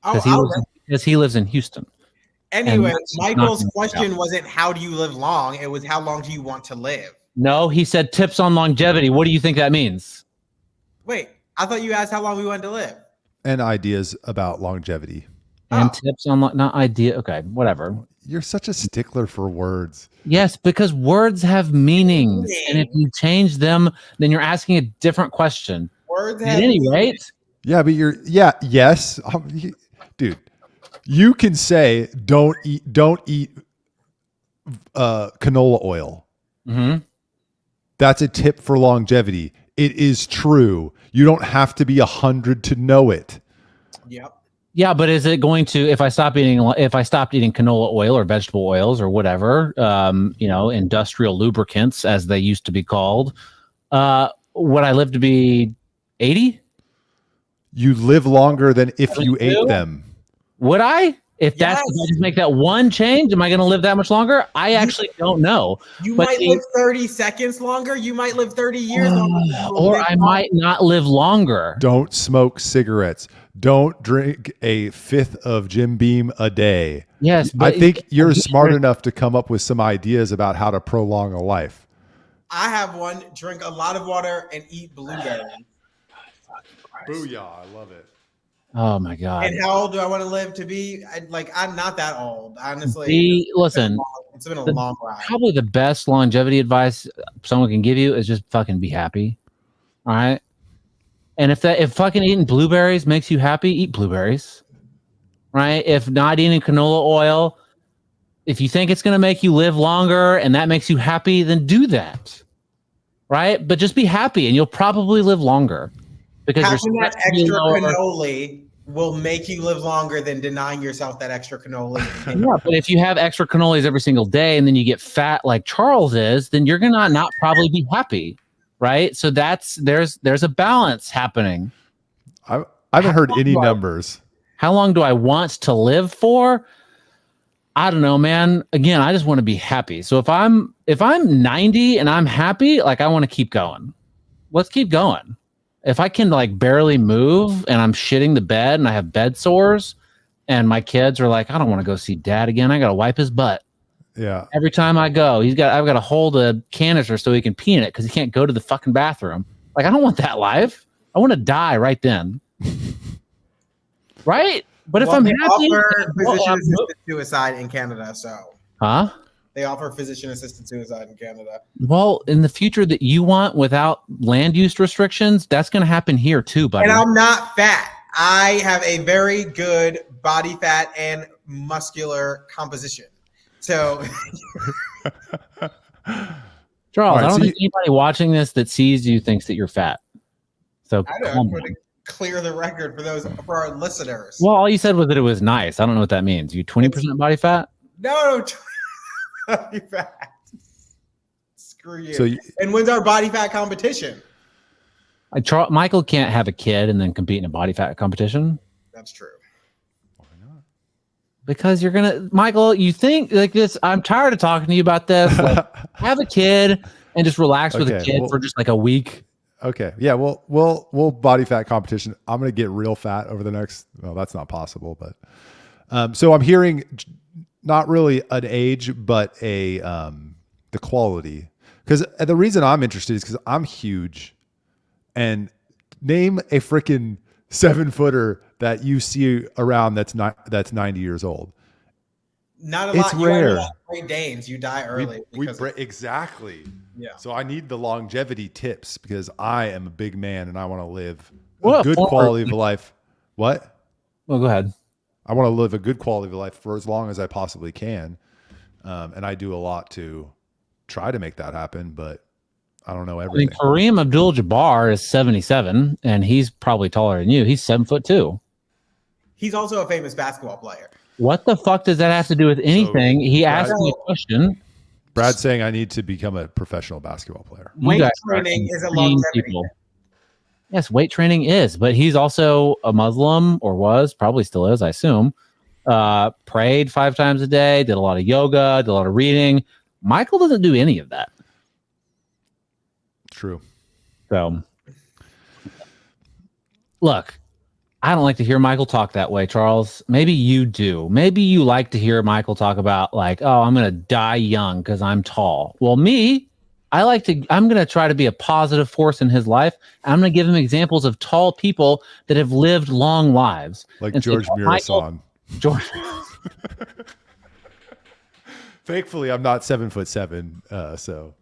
Because he lives in Houston. Anyway, Michael's question wasn't how do you live long? It was how long do you want to live? No, he said tips on longevity. What do you think that means? Wait, I thought you asked how long we wanted to live. And ideas about longevity. And tips on not idea. Okay, whatever. You're such a stickler for words. Yes, because words have meanings. And if you change them, then you're asking a different question. Words at any rate. Yeah, but yes. Dude, you can say don't eat canola oil. Mm-hmm. That's a tip for longevity. It is true. You don't have to be 100 to know it. Yep. Yeah, but is it going to, if I stopped eating canola oil or vegetable oils or whatever, industrial lubricants as they used to be called, would I live to be 80? You live longer than if you ate them. Would I? If I just make that one change, am I going to live that much longer? I actually don't know. You might live 30 seconds longer. You might live 30 years longer. Or I might not live longer. Don't smoke cigarettes. Don't drink a 5th of Jim Beam a day. Yes. I think you're smart enough to come up with some ideas about how to prolong a life. I have one. Drink a lot of water and eat blueberries. Booyah. I love it. Oh my God. And how old do I want to live to be? I'm not that old, honestly. Listen, it's been a long ride. Probably the best longevity advice someone can give you is just fucking be happy. All right. And if fucking eating blueberries makes you happy, eat blueberries. Right? If not eating canola oil, if you think it's going to make you live longer and that makes you happy, then do that. Right? But just be happy and you'll probably live longer. Because having that extra cannoli will make you live longer than denying yourself that extra cannoli. Yeah, but if you have extra cannolis every single day and then you get fat like Charles is, then you're gonna not probably be happy, right? So there's a balance happening. I haven't heard any numbers. How long do I want to live for? I don't know, man. Again, I just want to be happy. So if I'm 90 and I'm happy, like I want to keep going. Let's keep going. If I can like barely move and I'm shitting the bed and I have bed sores and my kids are like, I don't want to go see dad again. I got to wipe his butt. Yeah. Every time I go, I've got to hold a canister so he can pee in it because he can't go to the fucking bathroom. Like, I don't want that life. I want to die right then. Right? But if I'm they happy, offer physician-assisted suicide in Canada, so. huh? They offer physician-assisted suicide in Canada. Well, in the future that you want without land use restrictions, that's going to happen here too, buddy. And I'm not fat. I have a very good body fat and muscular composition. So, Charles, Right, I don't so think anybody watching this that sees you thinks that you're fat. So I don't calm know, down. to clear the record for our listeners. Well, all you said was that it was nice. I don't know what that means. You 20% body fat? No, body fat. Screw you. So and when's our body fat competition? Michael can't have a kid and then compete in a body fat competition. That's true. Because you're gonna, Michael, you think like this. I'm tired of talking to you about this. Like, have a kid and just relax with a kid for just like a week. Okay. Yeah. We'll body fat competition. I'm going to get real fat over the next, well, that's not possible, but, so I'm hearing not really an age, but the quality, because the reason I'm interested is because I'm huge, and name a freaking 7-footer that you see around that's 90 years old. Not a It's lot. rare. You have Great Danes, you die early. Exactly. Yeah. So I need the longevity tips because I am a big man and I want to live What a a good former- quality of life. What? Well, go ahead. I want to live a good quality of life for as long as I possibly can. And I do a lot to try to make that happen, but I don't know I everything. mean, Kareem Abdul-Jabbar is 77, and he's probably taller than you. He's 7'2". He's also a famous basketball player. What the fuck does that have to do with anything? He asked me a question. Brad's saying I need to become a professional basketball player. You Weight guys are training is a insane longevity people. thing. Yes, weight training is, but he's also a Muslim, or was, probably still is, I assume. Prayed 5 times a day, did a lot of yoga, did a lot of reading. Michael doesn't do any of that. True. So, look, I don't like to hear Michael talk that way, Charles. Maybe you do. Maybe you like to hear Michael talk about like, oh, I'm going to die young because I'm tall. Well, I'm going to try to be a positive force in his life. I'm going to give him examples of tall people that have lived long lives. Like And say, George "Oh, Michael, Murasan. George. Thankfully, I'm not 7'7", so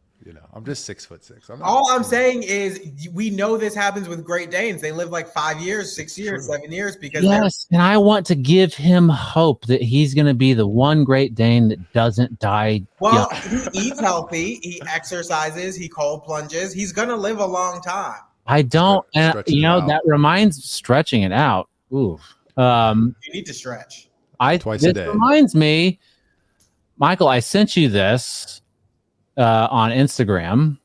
I'm just 6'6". All I'm saying is we know this happens with Great Danes. They live like 5 years, 6 years, 7 years because Yes, and I want to give him hope that he's going to be the one Great Dane that doesn't die. well, young. he eats healthy, he exercises, he cold plunges. He's gonna live a long time. I don't, and Stretching it out. that reminds stretching it out. Ooh. You need to stretch. Twice a day. Reminds me, Michael, I sent you this on Instagram,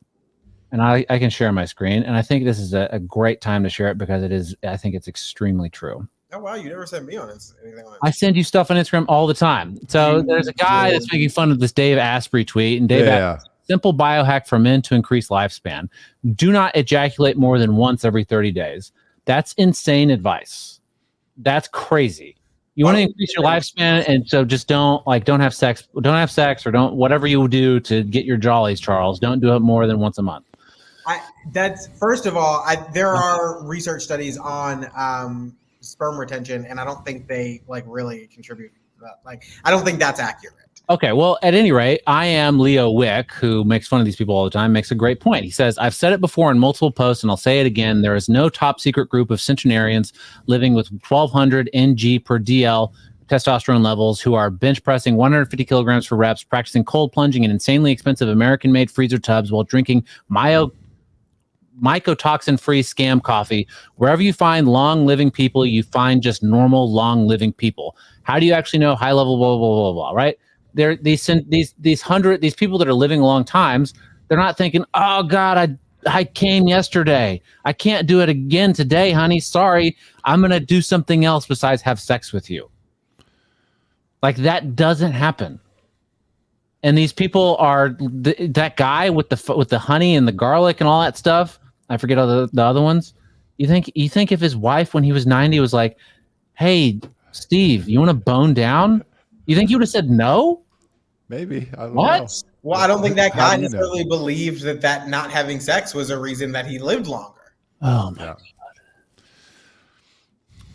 and I can share my screen, and I think this is a great time to share it because I think it's extremely true. Oh wow, you never sent me on anything on I send you stuff on Instagram all the time. So there's a guy that's making fun of this Dave Asprey tweet, and Dave Asprey, simple biohack for men to increase lifespan. Do not ejaculate more than once every 30 days. That's insane advice. That's crazy. You want to increase your lifespan, and so just don't have sex, or don't whatever you do to get your jollies, Charles. Don't do it more than once a month. That's first of all, there are research studies on sperm retention, and I don't think they really contribute to that. I don't think that's accurate. Okay, well, at any rate, I am Leo Wick, who makes fun of these people all the time, makes a great point. He says, I've said it before in multiple posts, and I'll say it again. There is no top secret group of centenarians living with 1,200 ng per DL testosterone levels who are bench pressing 150 kilograms for reps, practicing cold plunging in insanely expensive American-made freezer tubs while drinking mycotoxin-free scam coffee. Wherever you find long-living people, you find just normal, long-living people. How do you actually know high-level blah, blah, blah, blah, right? These people that are living long times, they're not thinking, oh God, I came yesterday. I can't do it again today, honey. Sorry. I'm going to do something else besides have sex with you. That doesn't happen. And these people are that guy with the honey and the garlic and all that stuff. I forget all the other ones. You think if his wife when he was 90 was like, hey, Steve, you want to bone down? You think he would have said no? Maybe. I don't What? know. Well, I don't think that How guy do you know? necessarily believed that not having sex was a reason that he lived longer. Oh my Yeah.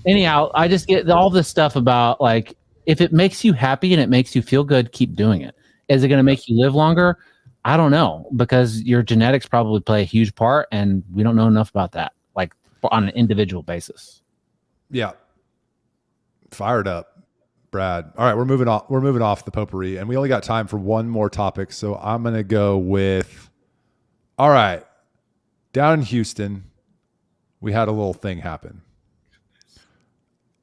Anyhow, I just get all this stuff about like, if it makes you happy and it makes you feel good, keep doing it. Is it going to make you live longer? I don't know, because your genetics probably play a huge part, and we don't know enough about that, like on an individual basis. Yeah. Fired up, Brad. All right, we're moving on. We're moving off the potpourri, and we only got time for one more topic. So I'm going to go with, all right, down in Houston, we had a little thing happen.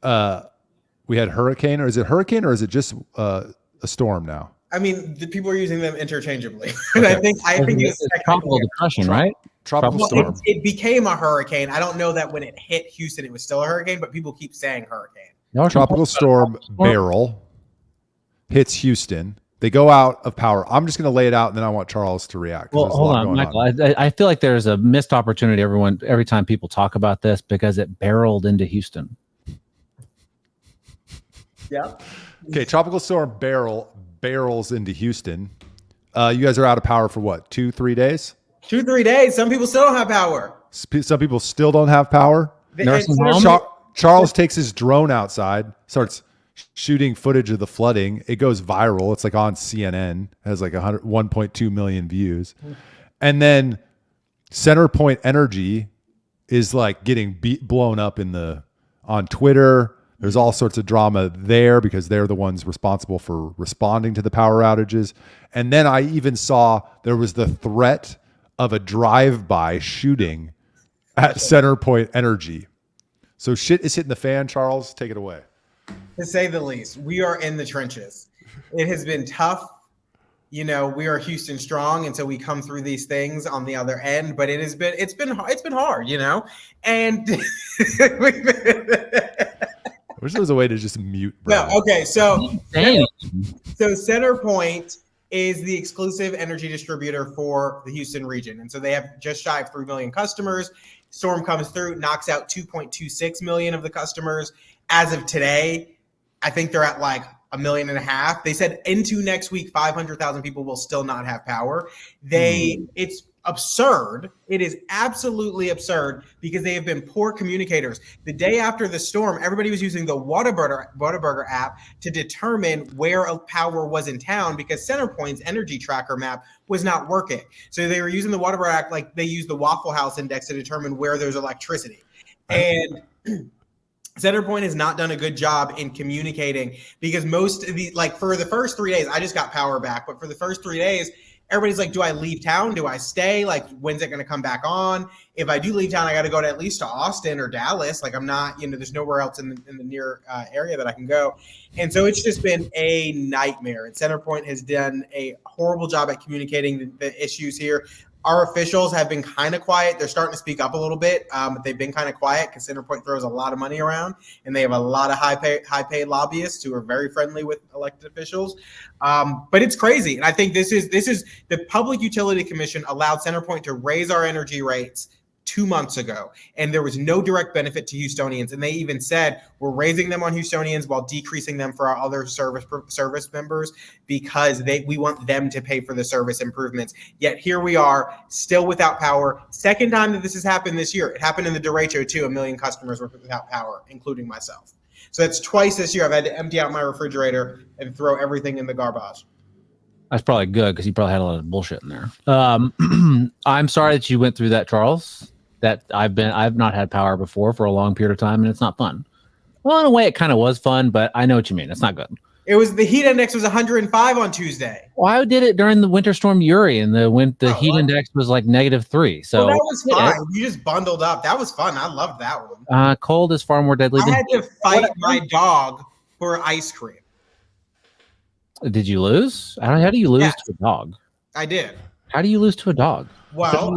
We had hurricane, or is it just a storm now? I mean, the people are using them interchangeably. And I think It's tropical depression, right? Tropical well, storm. it became a hurricane. I don't know that when it hit Houston, it was still a hurricane, but people keep saying hurricane. Tropical storm Beryl hits Houston. They go out of power. I'm just going to lay it out, and then I want Charles to react. Well, hold on, Michael. I feel like there's a missed opportunity every time people talk about this, because it barreled into Houston. Yeah. Okay, tropical storm barrels into Houston. You guys are out of power for what, 2-3 days? 2-3 days. Some people still don't have power. Some people still don't have power. Nursing home? Charles takes his drone outside, starts shooting footage of the flooding. It goes viral. It's like on CNN. It has like 1.2 million views. And then CenterPoint Energy is like getting blown up on Twitter. There's all sorts of drama there because they're the ones responsible for responding to the power outages. And then I even saw there was the threat of a drive-by shooting at CenterPoint Energy. So shit is hitting the fan. Charles, take it away. To say the least, we are in the trenches. It has been tough. You know, we are Houston strong, and so we come through these things on the other end. But it's been hard, you know. And I wish there was a way to just mute. Bro. No, okay. So CenterPoint is the exclusive energy distributor for the Houston region, and so they have just shy of 3 million customers. Storm comes through, knocks out 2.26 million of the customers. As of today, I think they're at like 1.5 million. They said into next week, 500,000 people will still not have power. It's absurd. It is absolutely absurd because they have been poor communicators. The day after the storm, everybody was using the Whataburger app to determine where power was in town because CenterPoint's energy tracker map was not working. So they were using the Whataburger app like they used the Waffle House index to determine where there's electricity. And CenterPoint has not done a good job in communicating because most of the, like for the first 3 days, I just got power back, but for the first 3 days, everybody's like, do I leave town? Do I stay? Like, when's it going to come back on? If I do leave town, I got to go to at least to Austin or Dallas. Like, I'm not, there's nowhere else in the near area that I can go. And so it's just been a nightmare. And CenterPoint has done a horrible job at communicating the issues here. Our officials have been kind of quiet. They're starting to speak up a little bit, but they've been kind of quiet because CenterPoint throws a lot of money around, and they have a lot of high-paid lobbyists who are very friendly with elected officials. But it's crazy, and I think this is the Public Utility Commission allowed CenterPoint to raise our energy rates 2 months ago, and there was no direct benefit to Houstonians. And they even said we're raising them on Houstonians while decreasing them for our other service members because we want them to pay for the service improvements. Yet here we are, still without power. Second time that this has happened this year. It happened in the derecho too. 1 million customers were without power, including myself. So that's twice this year I've had to empty out my refrigerator and throw everything in the garbage. That's probably good because you probably had a lot of bullshit in there. I'm sorry that you went through that, Charles. That I've not had power before for a long period of time, and it's not fun. Well, in a way, it kind of was fun, but I know what you mean. It's not good. It was the heat index was 105 on Tuesday. Well, I did it during the winter storm Uri, and the heat index was like -3. So that was fine. You just bundled up. That was fun. I loved that one. Cold is far more deadly. I had to fight my dog for ice cream. Did you lose? How do you lose to a dog? I did. How do you lose to a dog? Well,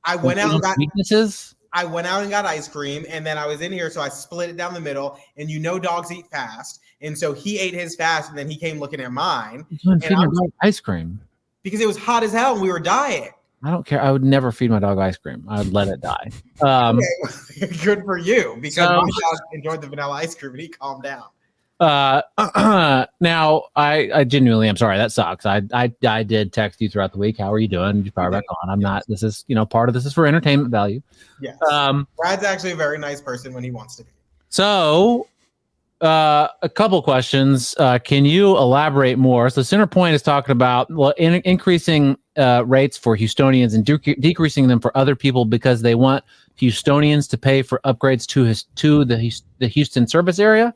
I went out and got weaknesses. I went out and got ice cream, and then I was in here, so I split it down the middle. And dogs eat fast, and so he ate his fast, and then he came looking at mine. You feed my dog ice cream because it was hot as hell, and we were dying. I don't care. I would never feed my dog ice cream. I would let it die. Okay. Good for you, because my dog enjoyed the vanilla ice cream, and he calmed down. Now I genuinely am sorry. That sucks. I did text you throughout the week. How are you doing? Did you power back on? I'm not. This is part of this is for entertainment value. Yes. Brad's actually a very nice person when he wants to be. So, a couple questions. Can you elaborate more? So, Centerpoint is talking about increasing rates for Houstonians and decreasing them for other people because they want Houstonians to pay for upgrades to the Houston service area.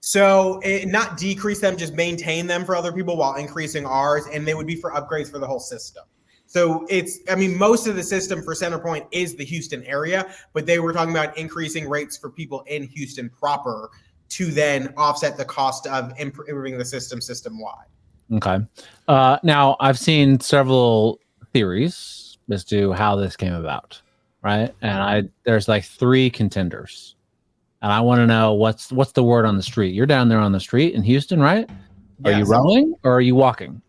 So not decrease them, just maintain them for other people while increasing ours, and they would be for upgrades for the whole system. So most of the system for Centerpoint is the Houston area, but they were talking about increasing rates for people in Houston proper to then offset the cost of improving the system-wide. Okay. Now, I've seen several theories as to how this came about, right? And there's like 3 contenders. And I want to know what's the word on the street. You're down there on the street in Houston, right? Are you rowing or are you walking?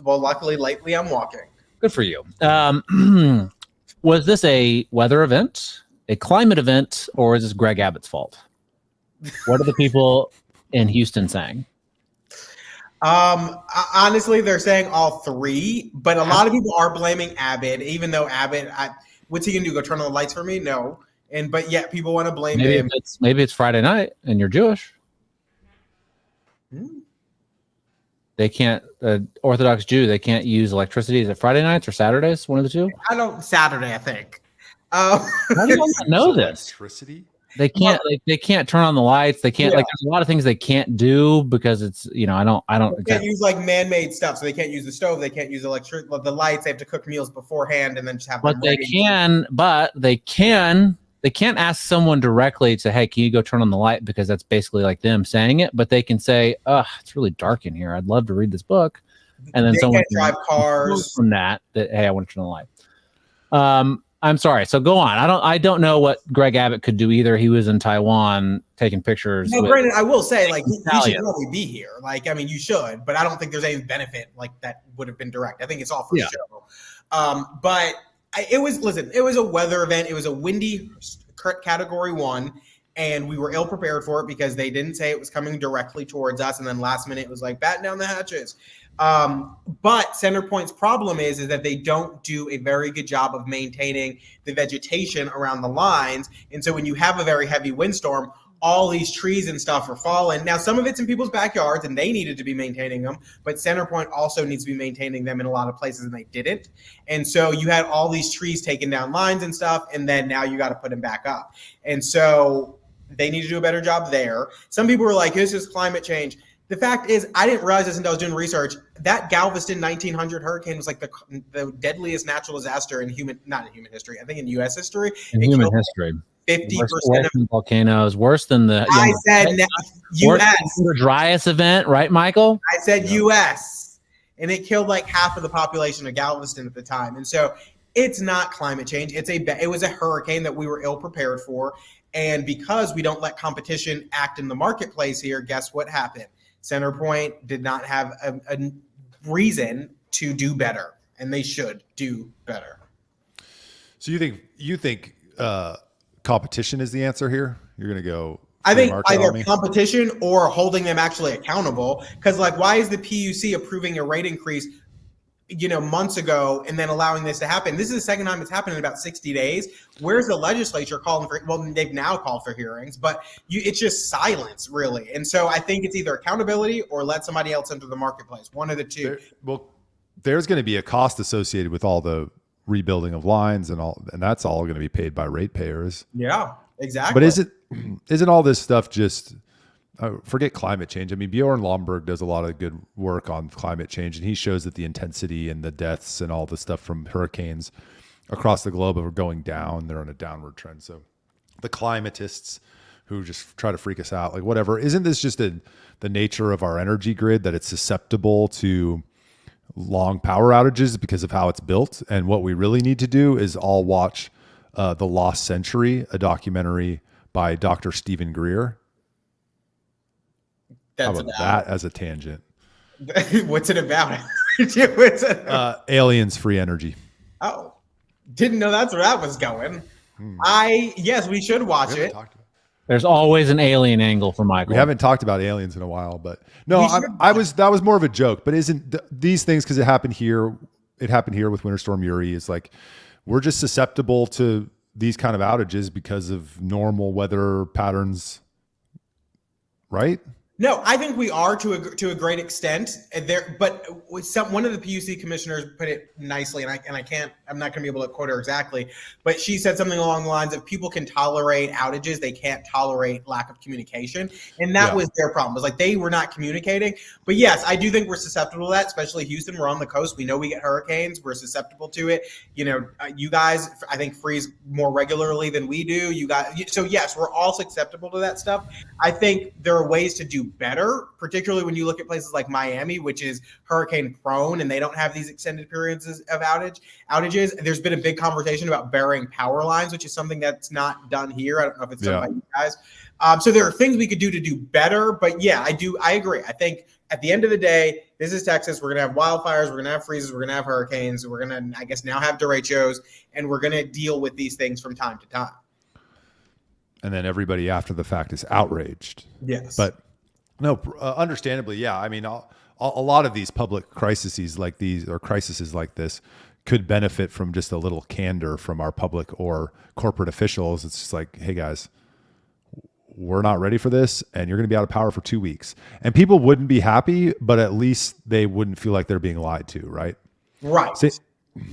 Well, luckily, lately I'm walking. Good for you. Was this a weather event, a climate event, or is this Greg Abbott's fault? What are the people in Houston saying? Honestly, they're saying all 3, but a lot of people are blaming Abbott, even though Abbott, what's he gonna do? Go turn on the lights for me? No. But yet people want to blame him. Maybe it's Friday night and you're Jewish. They can't, Orthodox Jew, they can't use electricity. Is it Friday nights or Saturdays? One of the two? Saturday, I think. How do you not know this? Electricity? They can't. They can't turn on the lights. They can't. Like, there's a lot of things they can't do because it's. I don't. They can't use like man-made stuff, so they can't use the stove. They can't use the lights. They have to cook meals beforehand and then just have. But they can. But they can. They can't ask someone directly to, hey, can you go turn on the light? Because that's basically like them saying it. But they can say, it's really dark in here. I'd love to read this book. And then someone can drive cars from that, hey, I want to turn on the light. I'm sorry. So go on. I don't know what Greg Abbott could do either. He was in Taiwan taking pictures. No, granted, I will say, like, you should probably be here. Like, I mean, you should, but I don't think there's any benefit like that would have been direct. I think it's all for show. But it was a weather event. It was a windy category 1, and we were ill prepared for it because they didn't say it was coming directly towards us, and then last minute it was like batten down the hatches. But Centerpoint's problem is that they don't do a very good job of maintaining the vegetation around the lines, and so when you have a very heavy windstorm, all these trees and stuff are falling. Now, some of it's in people's backyards, and they needed to be maintaining them, but Centerpoint also needs to be maintaining them in a lot of places, and they didn't. And so you had all these trees taking down lines and stuff, and then now you got to put them back up. And so they need to do a better job there. Some people were like, this is climate change. The fact is, I didn't realize this until I was doing research. That Galveston 1900 hurricane was like the deadliest natural disaster not in human history, I think in U.S. history. In human history. 50% worse than volcanoes, worse than the I said U.S. the driest event, right, Michael? I said U.S. and it killed like half of the population of Galveston at the time. And so it's not climate change. It was a hurricane that we were ill prepared for, and because we don't let competition act in the marketplace here, guess what happened? Centerpoint did not have a reason to do better, and they should do better. So you think competition is the answer here? You're going to go. I think either competition or holding them actually accountable. Because, like, why is the PUC approving a rate increase, months ago and then allowing this to happen? This is the second time it's happened in about 60 days. Where's the legislature calling for? Well, they've now called for hearings, but it's just silence, really. And so I think it's either accountability or let somebody else enter the marketplace. One of the two. There's going to be a cost associated with all the rebuilding of lines and that's all going to be paid by ratepayers. Yeah, exactly. But isn't all this stuff just forget climate change? I mean, Bjorn Lomborg does a lot of good work on climate change, and he shows that the intensity and the deaths and all the stuff from hurricanes across the globe are going down. They're on a downward trend. So the climatists who just try to freak us out, like whatever, isn't this just the nature of our energy grid, that it's susceptible to long power outages because of how it's built? And what we really need to do is all watch The Lost Century, a documentary by Dr. Stephen Greer. How about that as a tangent? What's it about? Aliens, free energy. Oh, didn't know that's where that was going. Yes, we should watch it. There's always an alien angle for Michael. We haven't talked about aliens in a while, but no, that was more of a joke. But isn't these things, because it happened here with Winter Storm Uri, is like we're just susceptible to these kind of outages because of normal weather patterns right? No, I think we are to a great extent there, but one of the PUC commissioners put it nicely, and I'm not going to be able to quote her exactly, but she said something along the lines of people can tolerate outages, they can't tolerate lack of communication, and that was their problem. It was like they were not communicating. But yes, I do think we're susceptible to that, especially Houston. We're on the coast. We know we get hurricanes. We're susceptible to it. You guys, I think, freeze more regularly than we do. So yes, we're all susceptible to that stuff. I think there are ways to do better, particularly when you look at places like Miami, which is hurricane prone, and they don't have these extended periods of outages. There's been a big conversation about burying power lines, which is something that's not done here. I don't know if it's done by you guys. So there are things we could do to do better, but yeah, I agree. I think at the end of the day, this is Texas. We're going to have wildfires. We're going to have freezes. We're going to have hurricanes. We're going to, I guess, now have derechos, and we're going to deal with these things from time to time. And then everybody after the fact is outraged. Yes. But no, understandably, yeah. I mean, a lot of these public crises like these, or crises like this, could benefit from just a little candor from our public or corporate officials. It's just like, hey guys, we're not ready for this, and you're going to be out of power for 2 weeks. And people wouldn't be happy, but at least they wouldn't feel like they're being lied to, right? Right.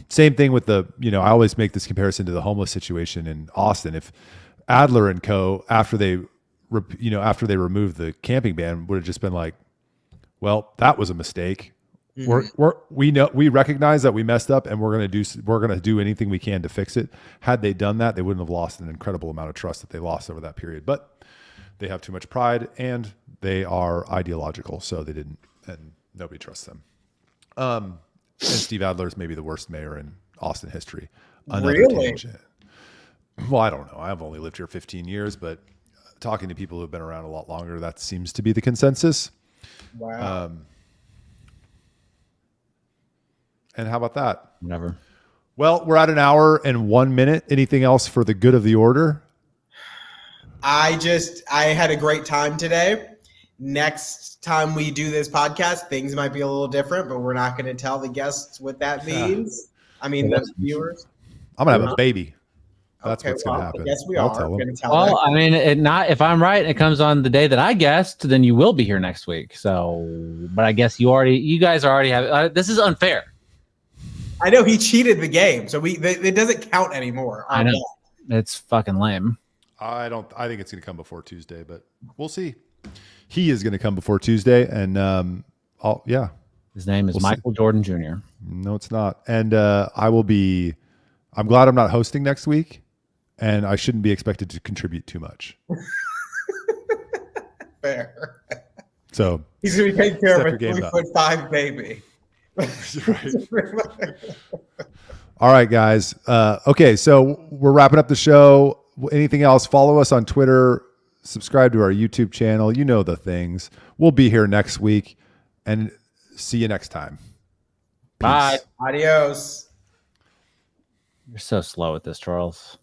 Same thing with I always make this comparison to the homeless situation in Austin. If Adler and co, after they removed the camping ban, would have just been like, well, that was a mistake. Mm-hmm. We recognize that we messed up, and we're going to do anything we can to fix it. Had they done that, they wouldn't have lost an incredible amount of trust that they lost over that period. But they have too much pride, and they are ideological, so they didn't, and nobody trusts them. And Steve Adler is maybe the worst mayor in Austin history. Really? Tangent. Well, I don't know. I've only lived here 15 years, but talking to people who've been around a lot longer, that seems to be the consensus. Wow. And how about that? Never. Well, we're at an hour and 1 minute. Anything else for the good of the order? I had a great time today. Next time we do this podcast, things might be a little different, but we're not going to tell the guests what that means. I mean, the viewers. I'm going to have a baby. That's what's going to happen. Yes, we I'll are. tell them. Well, I mean, if I'm right, it comes on the day that I guessed, then you will be here next week. So, but I guess you guys already have. This is unfair. I know he cheated the game, so it doesn't count anymore. I know. It's fucking lame. I think it's going to come before Tuesday, but we'll see. He is going to come before Tuesday, and yeah. His name is Michael Jordan Jr. No, it's not. And I'm glad I'm not hosting next week, and I shouldn't be expected to contribute too much. Fair. So he's going to be taking care of a 3'5" baby. Right. All right, guys. Okay, so we're wrapping up the show. Anything else? Follow us on Twitter. Subscribe to our YouTube channel. You know the things. We'll be here next week, and see you next time. Peace. Bye. Adios. You're so slow at this, Charles.